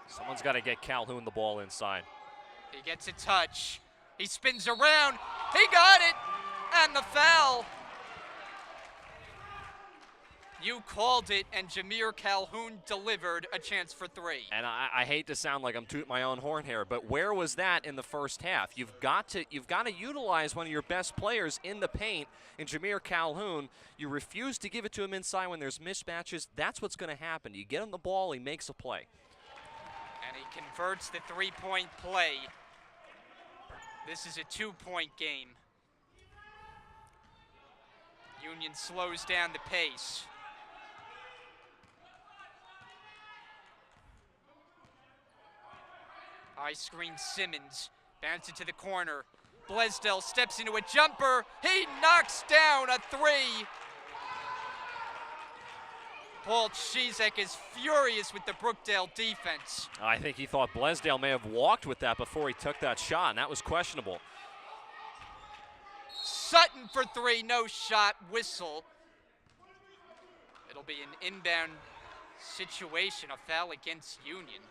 Someone's got to get Calhoun the ball inside. He gets a touch. He spins around. He got it! And the foul. You called it, and Jameer Calhoun delivered a chance for 3. And I hate to sound like I'm tooting my own horn here, but where was that in the first half? You've got to utilize one of your best players in the paint, in Jameer Calhoun. You refuse to give it to him inside when there's mismatches. That's what's going to happen. You get him the ball, he makes a play. And he converts the 3-point play. This is a 2-point game. Union slows down the pace. High screen Simmons, bounce it to the corner. Blaisdell steps into a jumper. He knocks down a 3. Paul Chizek is furious with the Brookdale defense. I think he thought Blaisdell may have walked with that before he took that shot, and that was questionable. Sutton for 3, no shot, whistle. It'll be an inbound situation, a foul against Union.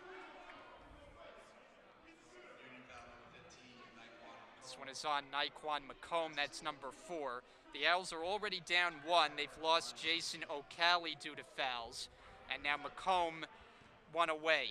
This one is on Naquan McComb, that's number 4. The Owls are already down 1. They've lost Jason O'Calley due to fouls. And now McComb 1 away.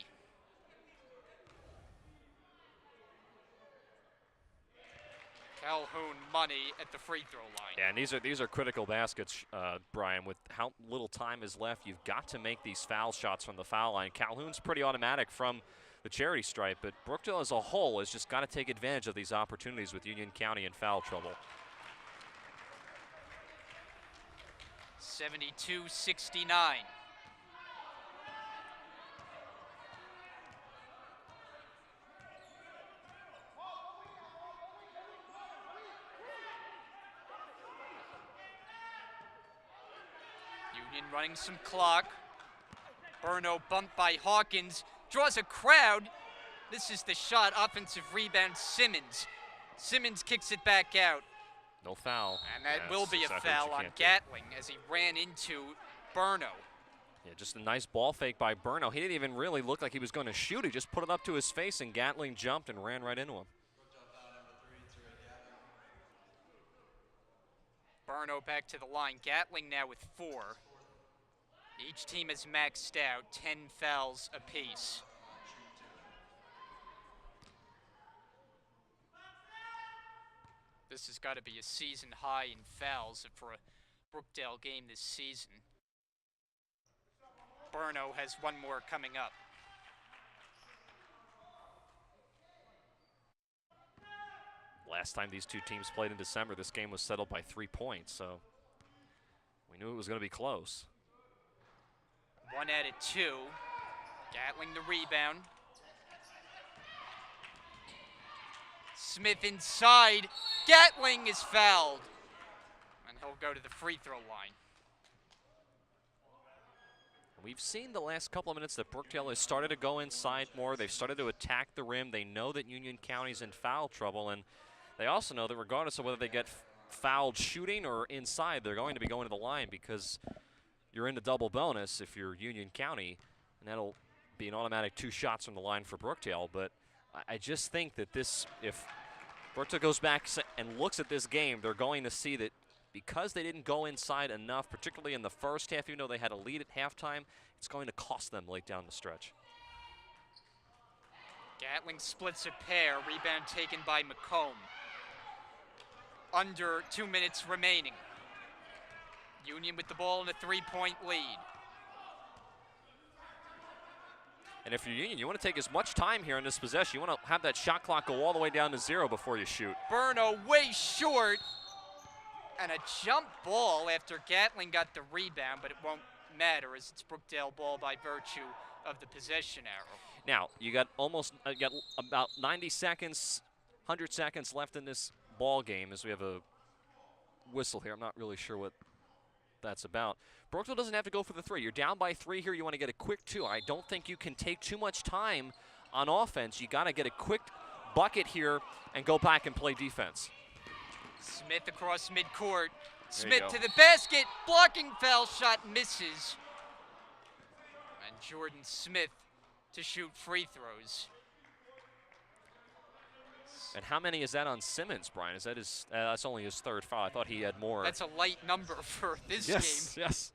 Calhoun money at the free throw line. Yeah, and these are critical baskets, Brian. With how little time is left, you've got to make these foul shots from the foul line. Calhoun's pretty automatic from the charity stripe, but Brookdale as a whole has just got to take advantage of these opportunities with Union County in foul trouble. 72-69. Union running some clock. Burno bumped by Hawkins. Draws a crowd. This is the shot. Offensive rebound, Simmons. Simmons kicks it back out. No foul. And that will be a foul on Gatling as he ran into Burno. Yeah, just a nice ball fake by Burno. He didn't even really look like he was going to shoot. He just put it up to his face, and Gatling jumped and ran right into him. Burno back to the line. Gatling now with 4. Each team has maxed out 10 fouls apiece. This has got to be a season high in fouls for a Brookdale game this season. Burno has 1 more coming up. Last time these two teams played in December, this game was settled by 3 points, so we knew it was going to be close. 1 out of 2. Gatling the rebound. Smith inside. Gatling is fouled. And he'll go to the free throw line. We've seen the last couple of minutes that Brookdale has started to go inside more. They've started to attack the rim. They know that Union County's in foul trouble, and they also know that regardless of whether they get fouled shooting or inside, they're going to be going to the line because you're in the double bonus if you're Union County, and that'll be an automatic 2 shots from the line for Brookdale. But I just think that this, if Brookdale goes back and looks at this game, they're going to see that because they didn't go inside enough, particularly in the first half, even though they had a lead at halftime, it's going to cost them late down the stretch. Gatling splits a pair. Rebound taken by McComb. Under 2 minutes remaining. Union with the ball in a 3-point lead. And if you're Union, you want to take as much time here in this possession. You want to have that shot clock go all the way down to 0 before you shoot. Burno way short. And a jump ball after Gatling got the rebound, but it won't matter as it's Brookdale ball by virtue of the possession arrow. Now, you got got about 90 seconds, 100 seconds left in this ball game as we have a whistle here. I'm not really sure what that's about. Brookdale doesn't have to go for the 3. You're down by 3 here. You want to get a quick 2. I don't think you can take too much time on offense. You got to get a quick bucket here and go back and play defense. Smith across midcourt. Smith to the basket. Blocking foul shot misses. And Jordan Smith to shoot free throws. And how many is that on Simmons, Brian? Is that his? That's only his 3rd foul. I thought he had more. That's a light number for this game. Yes.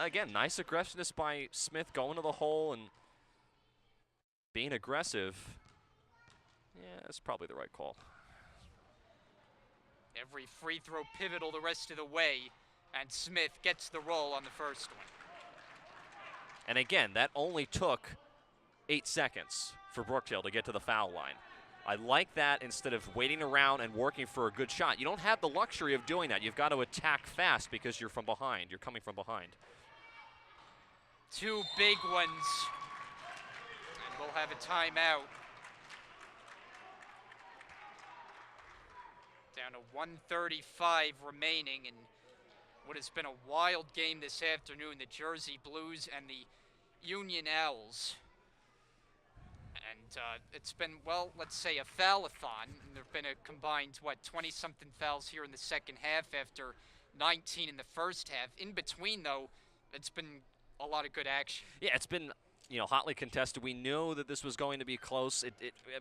Again, nice aggressiveness by Smith going to the hole and being aggressive. Yeah, that's probably the right call. Every free throw pivotal the rest of the way, and Smith gets the roll on the first one. And again, that only took 8 seconds for Brookdale to get to the foul line. I like that instead of waiting around and working for a good shot. You don't have the luxury of doing that. You've got to attack fast because you're from behind. You're coming from behind. 2 big ones. And we'll have a timeout. Down to 1:35 remaining in what has been a wild game this afternoon. The Jersey Blues and the Union Owls. And it's been, well, let's say a foul-a-thon. There have been a combined, 20-something fouls here in the second half after 19 in the first half. In between, though, it's been a lot of good action. Yeah, it's been, hotly contested. We know that this was going to be close.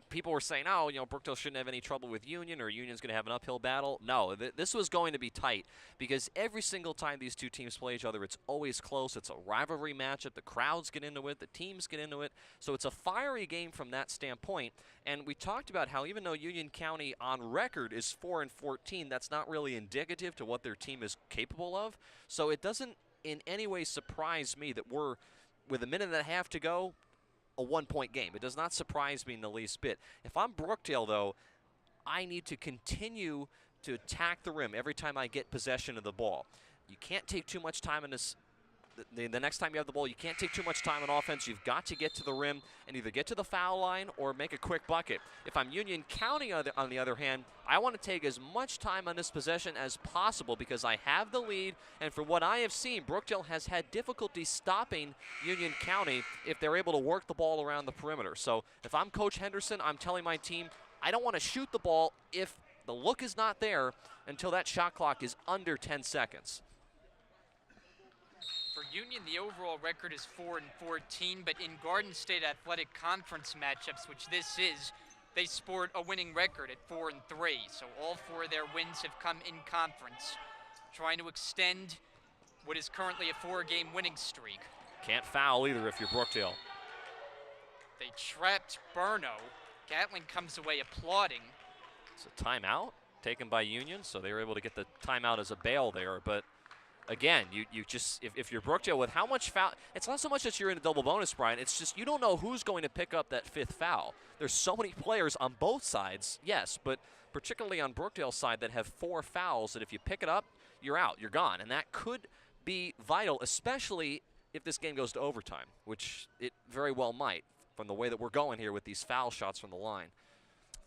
People were saying, oh, Brookdale shouldn't have any trouble with Union or Union's going to have an uphill battle. No, this was going to be tight because every single time these two teams play each other, it's always close. It's a rivalry matchup. The crowds get into it. The teams get into it. So it's a fiery game from that standpoint. And we talked about how even though Union County on record is 4-14, that's not really indicative to what their team is capable of. So it doesn't in any way surprise me that we're, with a minute and a half to go, a 1-point game. It does not surprise me in the least bit. If I'm Brookdale, though, I need to continue to attack the rim every time I get possession of the ball. You can't take too much time in this. The next time you have the ball, you can't take too much time on offense. You've got to get to the rim and either get to the foul line or make a quick bucket. If I'm Union County, on the other hand, I want to take as much time on this possession as possible because I have the lead, and for what I have seen, Brookdale has had difficulty stopping Union County if they're able to work the ball around the perimeter. So if I'm Coach Henderson, I'm telling my team, I don't want to shoot the ball if the look is not there until that shot clock is under 10 seconds. For Union, the overall record is 4-14, but in Garden State Athletic Conference matchups, which this is, they sport a winning record at 4-3. So all 4 of their wins have come in conference, trying to extend what is currently a 4-game winning streak. Can't foul either if you're Brookdale. They trapped Burno. Gatling comes away applauding. It's a timeout taken by Union, so they were able to get the timeout as a bail there, but again, you just, if you're Brookdale with how much foul, it's not so much that you're in a double bonus, Brian, it's just you don't know who's going to pick up that 5th foul. There's so many players on both sides, yes, but particularly on Brookdale's side that have 4 fouls that if you pick it up, you're out, you're gone. And that could be vital, especially if this game goes to overtime, which it very well might from the way that we're going here with these foul shots from the line.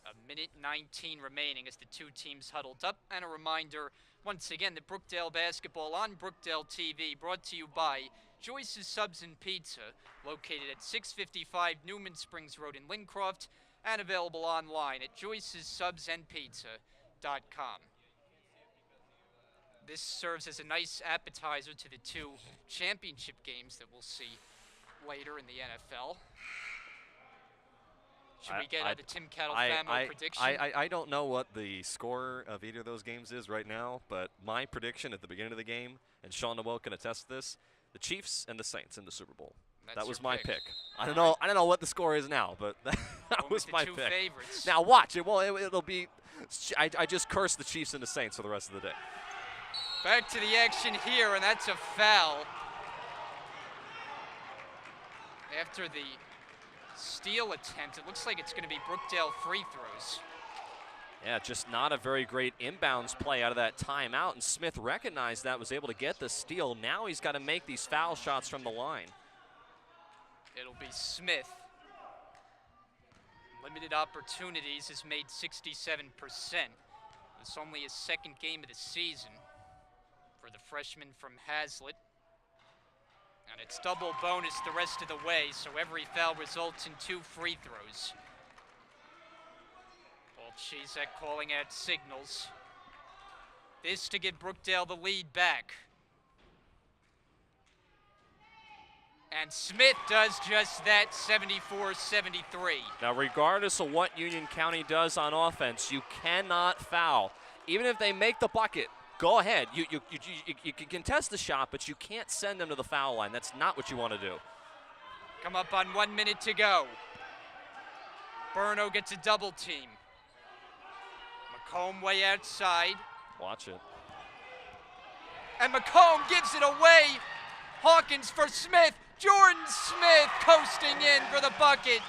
A minute 19 remaining as the two teams huddled up. And a reminder, once again, that Brookdale basketball on Brookdale TV, brought to you by Joyce's Subs and Pizza, located at 655 Newman Springs Road in Lincroft, and available online at joycessubsandpizza.com. This serves as a nice appetizer to the 2 championship games that we'll see later in the NFL. Should we get the Tim Kettle family prediction? I don't know what the score of either of those games is right now, but my prediction at the beginning of the game, and Sean Noel can attest to this, the Chiefs and the Saints in the Super Bowl. That was my pick. I don't know what the score is now, but that was my pick. Favorites. Now watch it. Well, it'll be. I just cursed the Chiefs and the Saints for the rest of the day. Back to the action here, and that's a foul. After the steal attempt, it looks like it's going to be Brookdale free throws. Yeah, just not a very great inbounds play out of that timeout, and Smith recognized that, was able to get the steal. Now he's got to make these foul shots from the line. It'll be Smith. Limited opportunities, has made 67%. It's only his 2nd game of the season for the freshman from Hazlitt. And it's double bonus the rest of the way, so every foul results in 2 free throws. Paul Chizek calling out signals. This to give Brookdale the lead back. And Smith does just that, 74-73. Now, regardless of what Union County does on offense, you cannot foul. Even if they make the bucket, go ahead. You can contest the shot, but you can't send them to the foul line. That's not what you want to do. Come up on 1 minute to go. Burno gets a double team. McComb way outside. Watch it. And McComb gives it away. Hawkins for Smith. Jordan Smith coasting in for the bucket.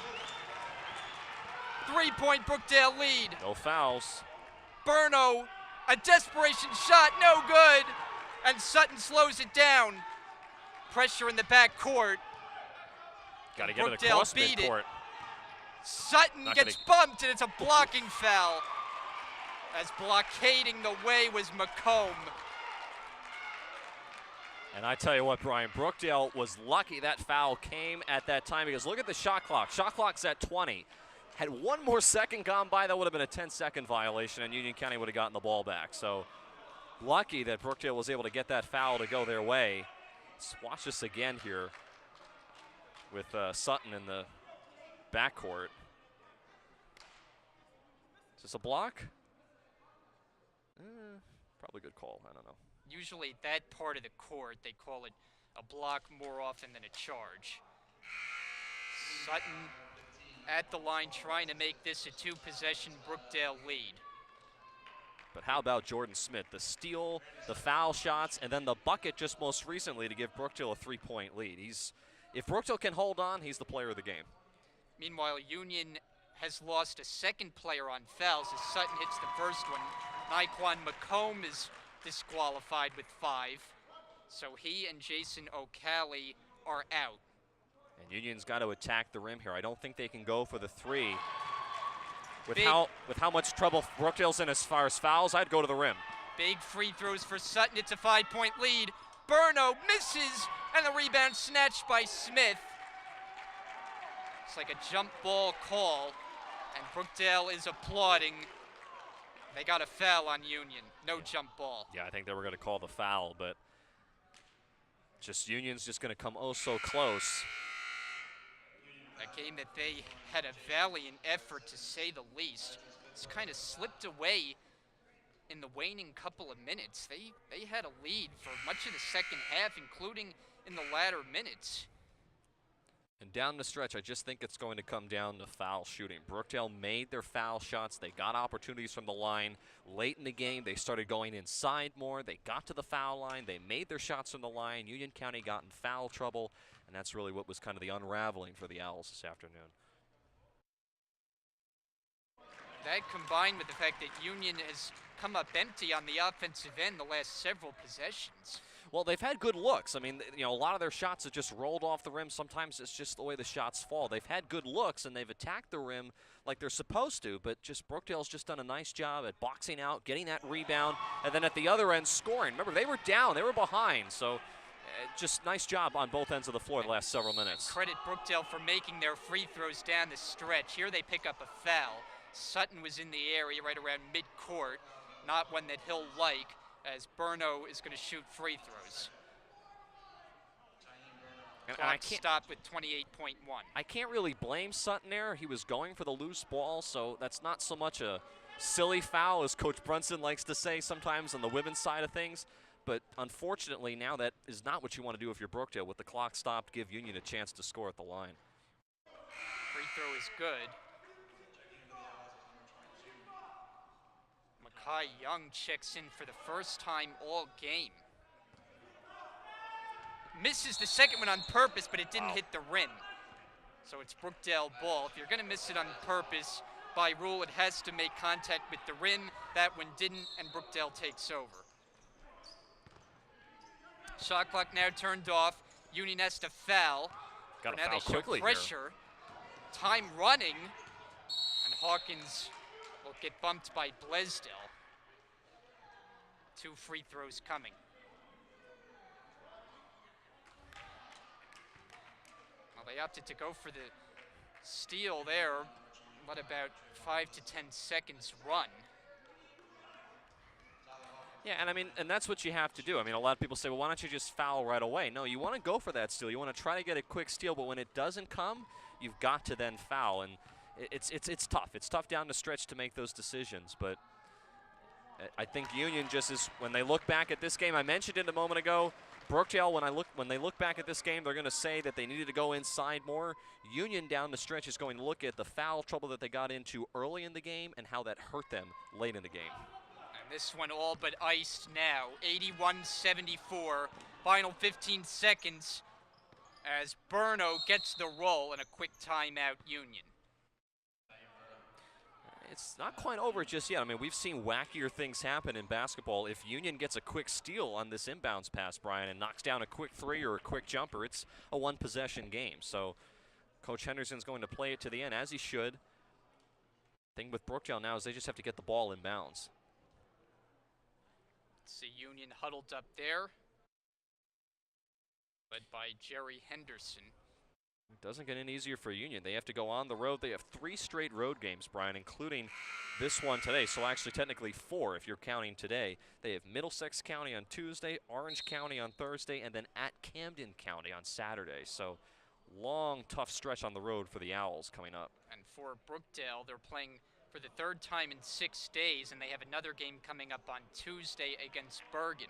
3-point Brookdale lead. No fouls. Burno, a desperation shot, no good. And Sutton slows it down. Pressure in the back court. Got to get it across midcourt. Sutton gets bumped, and it's a blocking foul. As blockading the way was McComb. And I tell you what, Brian, Brookdale was lucky that foul came at that time, because look at the shot clock. Shot clock's at 20. Had 1 more second gone by, that would have been a 10-second violation, and Union County would have gotten the ball back. So lucky that Brookdale was able to get that foul to go their way. Let's watch this again here with Sutton in the backcourt. Is this a block? Probably a good call. I don't know. Usually that part of the court, they call it a block more often than a charge. Sutton at the line trying to make this a 2-possession Brookdale lead. But how about Jordan Smith? The steal, the foul shots, and then the bucket just most recently to give Brookdale a 3-point lead. If Brookdale can hold on, he's the player of the game. Meanwhile, Union has lost a 2nd player on fouls as Sutton hits the first one. Naquan McComb is disqualified with 5. So he and Jason O'Calley are out. And Union's got to attack the rim here. I don't think they can go for the 3. With how much trouble Brookdale's in as far as fouls, I'd go to the rim. Big free throws for Sutton. It's a 5-point lead. Burno misses, and the rebound snatched by Smith. It's like a jump ball call, and Brookdale is applauding. They got a foul on Union. No jump ball. Yeah, I think they were going to call the foul, but Union's just going to come oh so close. A game that they had a valiant effort, to say the least. It's kind of slipped away in the waning couple of minutes. They had a lead for much of the second half, including in the latter minutes. And down the stretch, I just think it's going to come down to foul shooting. Brookdale made their foul shots. They got opportunities from the line. Late in the game, they started going inside more. They got to the foul line. They made their shots from the line. Union County got in foul trouble, and that's really what was kind of the unraveling for the Owls this afternoon. That combined with the fact that Union has come up empty on the offensive end the last several possessions. Well, they've had good looks. I mean, a lot of their shots have just rolled off the rim. Sometimes it's just the way the shots fall. They've had good looks, and they've attacked the rim like they're supposed to, but Brookdale's just done a nice job at boxing out, getting that rebound, and then at the other end scoring. Remember, they were down. They were behind, so just nice job on both ends of the floor the last several minutes. And credit Brookdale for making their free throws down the stretch. Here they pick up a foul. Sutton was in the area right around midcourt, not one that he'll like. as Burno is going to shoot free throws. And Clock stopped with 28.1. I can't really blame Sutton there. He was going for the loose ball, so that's not so much a silly foul, as Coach Brunson likes to say sometimes on the women's side of things. But unfortunately, now that is not what you want to do if you're Brookdale. With the clock stopped, give Union a chance to score at the line. Free throw is good. Makai Young checks in for the first time all game. Misses the second one on purpose, but it didn't hit the rim. So it's Brookdale ball. If you're going to miss it on purpose, by rule, it has to make contact with the rim. That one didn't, and Brookdale takes over. Shot clock now turned off. Union has to foul. Got to now foul they show quickly pressure. Time running, and Hawkins will get bumped by Blaisdell. 2 free throws coming. Well, they opted to go for the steal there. What about 5 to 10 seconds run? Yeah, and I mean, and that's what you have to do. I mean, a lot of people say, well, why don't you just foul right away? No, you want to go for that steal. You want to try to get a quick steal, but when it doesn't come, you've got to then foul, and it's tough. It's tough down the stretch to make those decisions, but I think Union just is, when they look back at this game, I mentioned it a moment ago, Brookdale, when they look back at this game, they're going to say that they needed to go inside more. Union down the stretch is going to look at the foul trouble that they got into early in the game and how that hurt them late in the game. And this one all but iced now. 81-74, final 15 seconds as Burno gets the roll and a quick timeout Union. It's not quite over just yet. I mean, we've seen wackier things happen in basketball. If Union gets a quick steal on this inbounds pass, Brian, and knocks down a quick three or a quick jumper, it's a one-possession game. So Coach Henderson's going to play it to the end, as he should. Thing with Brookdale now is they just have to get the ball in bounds. See Union huddled up there, led by Jerry Henderson. It doesn't get any easier for Union. They have to go on the road. They have 3 straight road games, Brian, including this one today. So actually technically 4 if you're counting today. They have Middlesex County on Tuesday, Orange County on Thursday, and then at Camden County on Saturday. So long, tough stretch on the road for the Owls coming up. And for Brookdale, they're playing for the 3rd time in 6 days, and they have another game coming up on Tuesday against Bergen.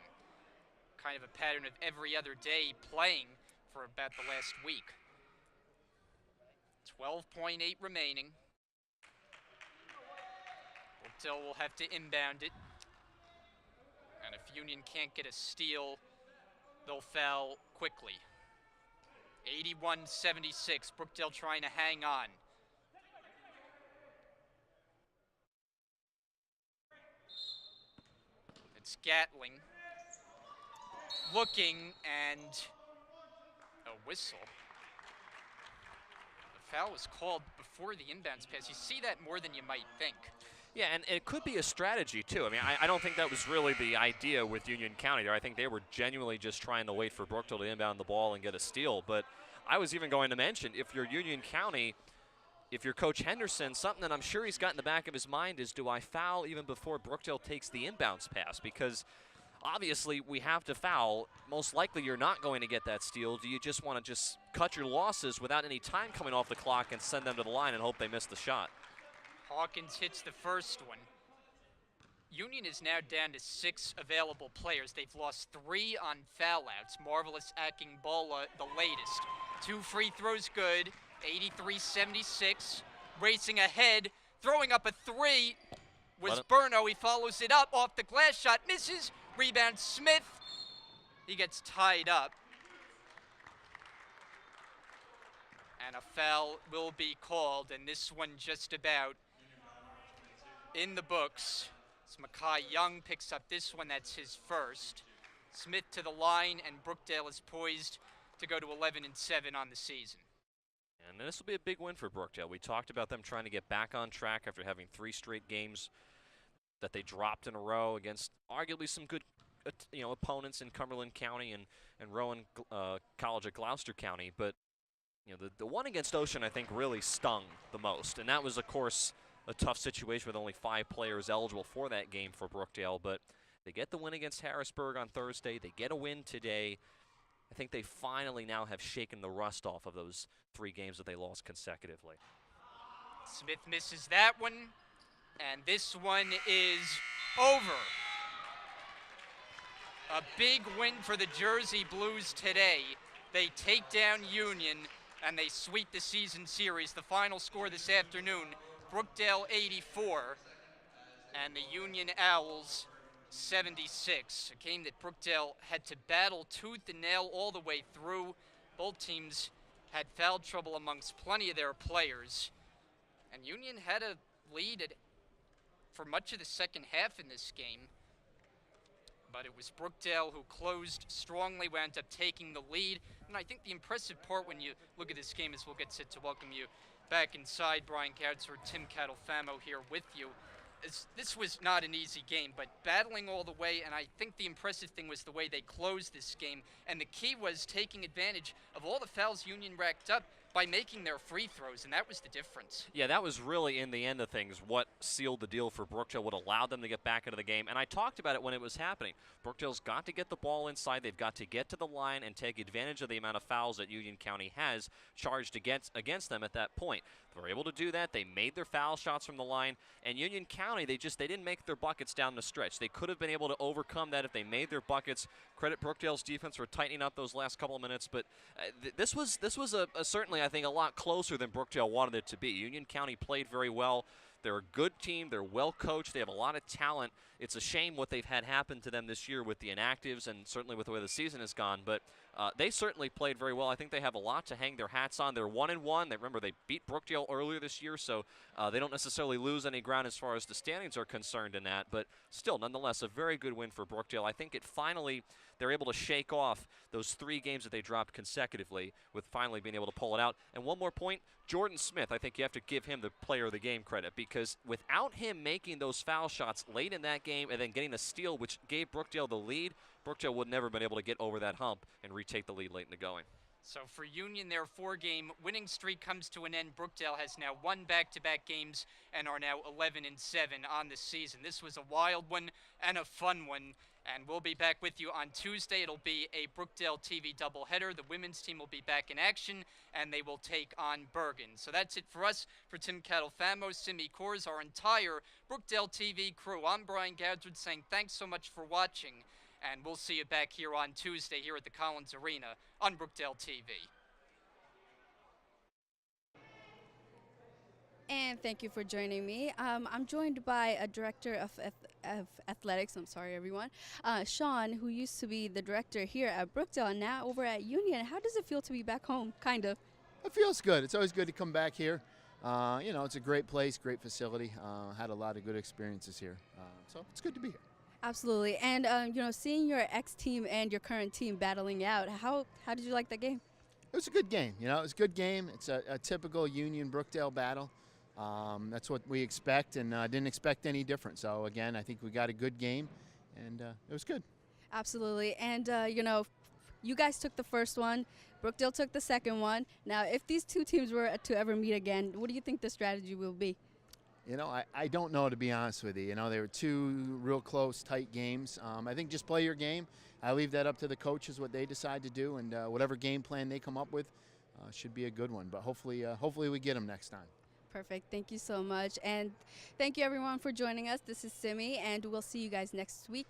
Kind of a pattern of every other day playing for about the last week. 12.8 remaining. Brookdale will have to inbound it. And if Union can't get a steal, they'll foul quickly. 81-76, Brookdale trying to hang on. It's Gatling looking, and a whistle. The foul was called before the inbounds pass. You see that more than you might think. Yeah, and it could be a strategy, too. I mean, I don't think that was really the idea with Union County there. I think they were genuinely just trying to wait for Brookdale to inbound the ball and get a steal. But I was even going to mention, if you're Union County, if you're Coach Henderson, something that I'm sure he's got in the back of his mind is, do I foul even before Brookdale takes the inbounds pass? Because obviously we have to foul. Most likely you're not going to get that steal. Do you just want to just cut your losses without any time coming off the clock and send them to the line and hope they miss the shot? Hawkins hits the first one. Union is now down to 6 available players. They've lost 3 on foul outs. Marvelous Akingbola, the latest. 2 free throws good. 83-76. Racing ahead. Throwing up a 3 was Burno. He follows it up off the glass shot. Misses. Rebound Smith. He gets tied up. And a foul will be called. And this one just about in the books. It's Makai Young picks up this one. That's his first. Smith to the line, and Brookdale is poised to go to 11-7 on the season. And this will be a big win for Brookdale. We talked about them trying to get back on track after having 3 straight games that they dropped in a row against arguably some good opponents in Cumberland County and Rowan College at Gloucester County. But the one against Ocean, I think, really stung the most. And that was, of course, a tough situation with only 5 players eligible for that game for Brookdale. But They get the win against Harrisburg on Thursday. They get a win today. I think they finally now have shaken the rust off of those 3 games that they lost consecutively. Smith misses that one, and this one is over. A big win for the Jersey Blues today. They take down Union, and they sweep the season series. The final score this afternoon, Brookdale 84, and the Union Owls 76. A game that Brookdale had to battle tooth and nail all the way through. Both teams had foul trouble amongst plenty of their players. And Union had a lead for much of the second half in this game. But it was Brookdale who closed strongly, wound up taking the lead. And I think the impressive part when you look at this game is we'll get set to welcome you back inside. Brian Katzford, Tim Catalfamo here with you. This was not an easy game, but battling all the way, and I think the impressive thing was the way they closed this game. And the key was taking advantage of all the fouls Union racked up by making their free throws, and that was the difference. Yeah, that was really, in the end of things, what sealed the deal for Brookdale, what allowed them to get back into the game. And I talked about it when it was happening. Brookdale's got to get the ball inside. They've got to get to the line and take advantage of the amount of fouls that Union County has charged against them at that point. They were able to do that. They made their foul shots from the line. And Union County, they didn't make their buckets down the stretch. They could have been able to overcome that if they made their buckets. Credit Brookdale's defense for tightening up those last couple of minutes. But this was certainly, I think, a lot closer than Brookdale wanted it to be. Union County played very well. They're a good team. They're well coached. They have a lot of talent. It's a shame what they've had happen to them this year with the inactives and certainly with the way the season has gone. But they certainly played very well. I think they have a lot to hang their hats on. They're 1-1. Remember, they beat Brookdale earlier this year, so they don't necessarily lose any ground as far as the standings are concerned in that. But still, nonetheless, a very good win for Brookdale. I think they're able to shake off those 3 games that they dropped consecutively with finally being able to pull it out. And one more point, Jordan Smith, I think you have to give him the player of the game credit, because without him making those foul shots late in that game and then getting a steal which gave Brookdale the lead, Brookdale would never have been able to get over that hump and retake the lead late in the going. So for Union, their 4-game winning streak comes to an end. Brookdale has now won back-to-back games and are now 11-7 on the season. This was a wild one and a fun one, and we'll be back with you on Tuesday. It'll be a Brookdale TV doubleheader. The women's team will be back in action, and they will take on Bergen. So that's it for us. For Tim Catalfamo, Simi Kors, our entire Brookdale TV crew, I'm Brian Gadswood saying thanks so much for watching, and we'll see you back here on Tuesday here at the Collins Arena on Brookdale TV. And thank you for joining me. I'm joined by a director of athletics, I'm sorry everyone, Sean, who used to be the director here at Brookdale and now over at Union. How does it feel to be back home, kind of? It feels good. It's always good to come back here. It's a great place, great facility. Had a lot of good experiences here. So it's good to be here. Absolutely. And, seeing your ex-team and your current team battling out, how did you like that game? It was a good game. It was a good game. It's a typical Union-Brookdale battle. That's what we expect, and didn't expect any different. So, again, I think we got a good game, and it was good. Absolutely. And, you guys took the first one. Brookdale took the second one. Now, if these two teams were to ever meet again, what do you think the strategy will be? I don't know, to be honest with you. They were 2 real close, tight games. I think just play your game. I leave that up to the coaches, what they decide to do, and whatever game plan they come up with should be a good one. But hopefully we get them next time. Perfect. Thank you so much. And thank you, everyone, for joining us. This is Simi, and we'll see you guys next week.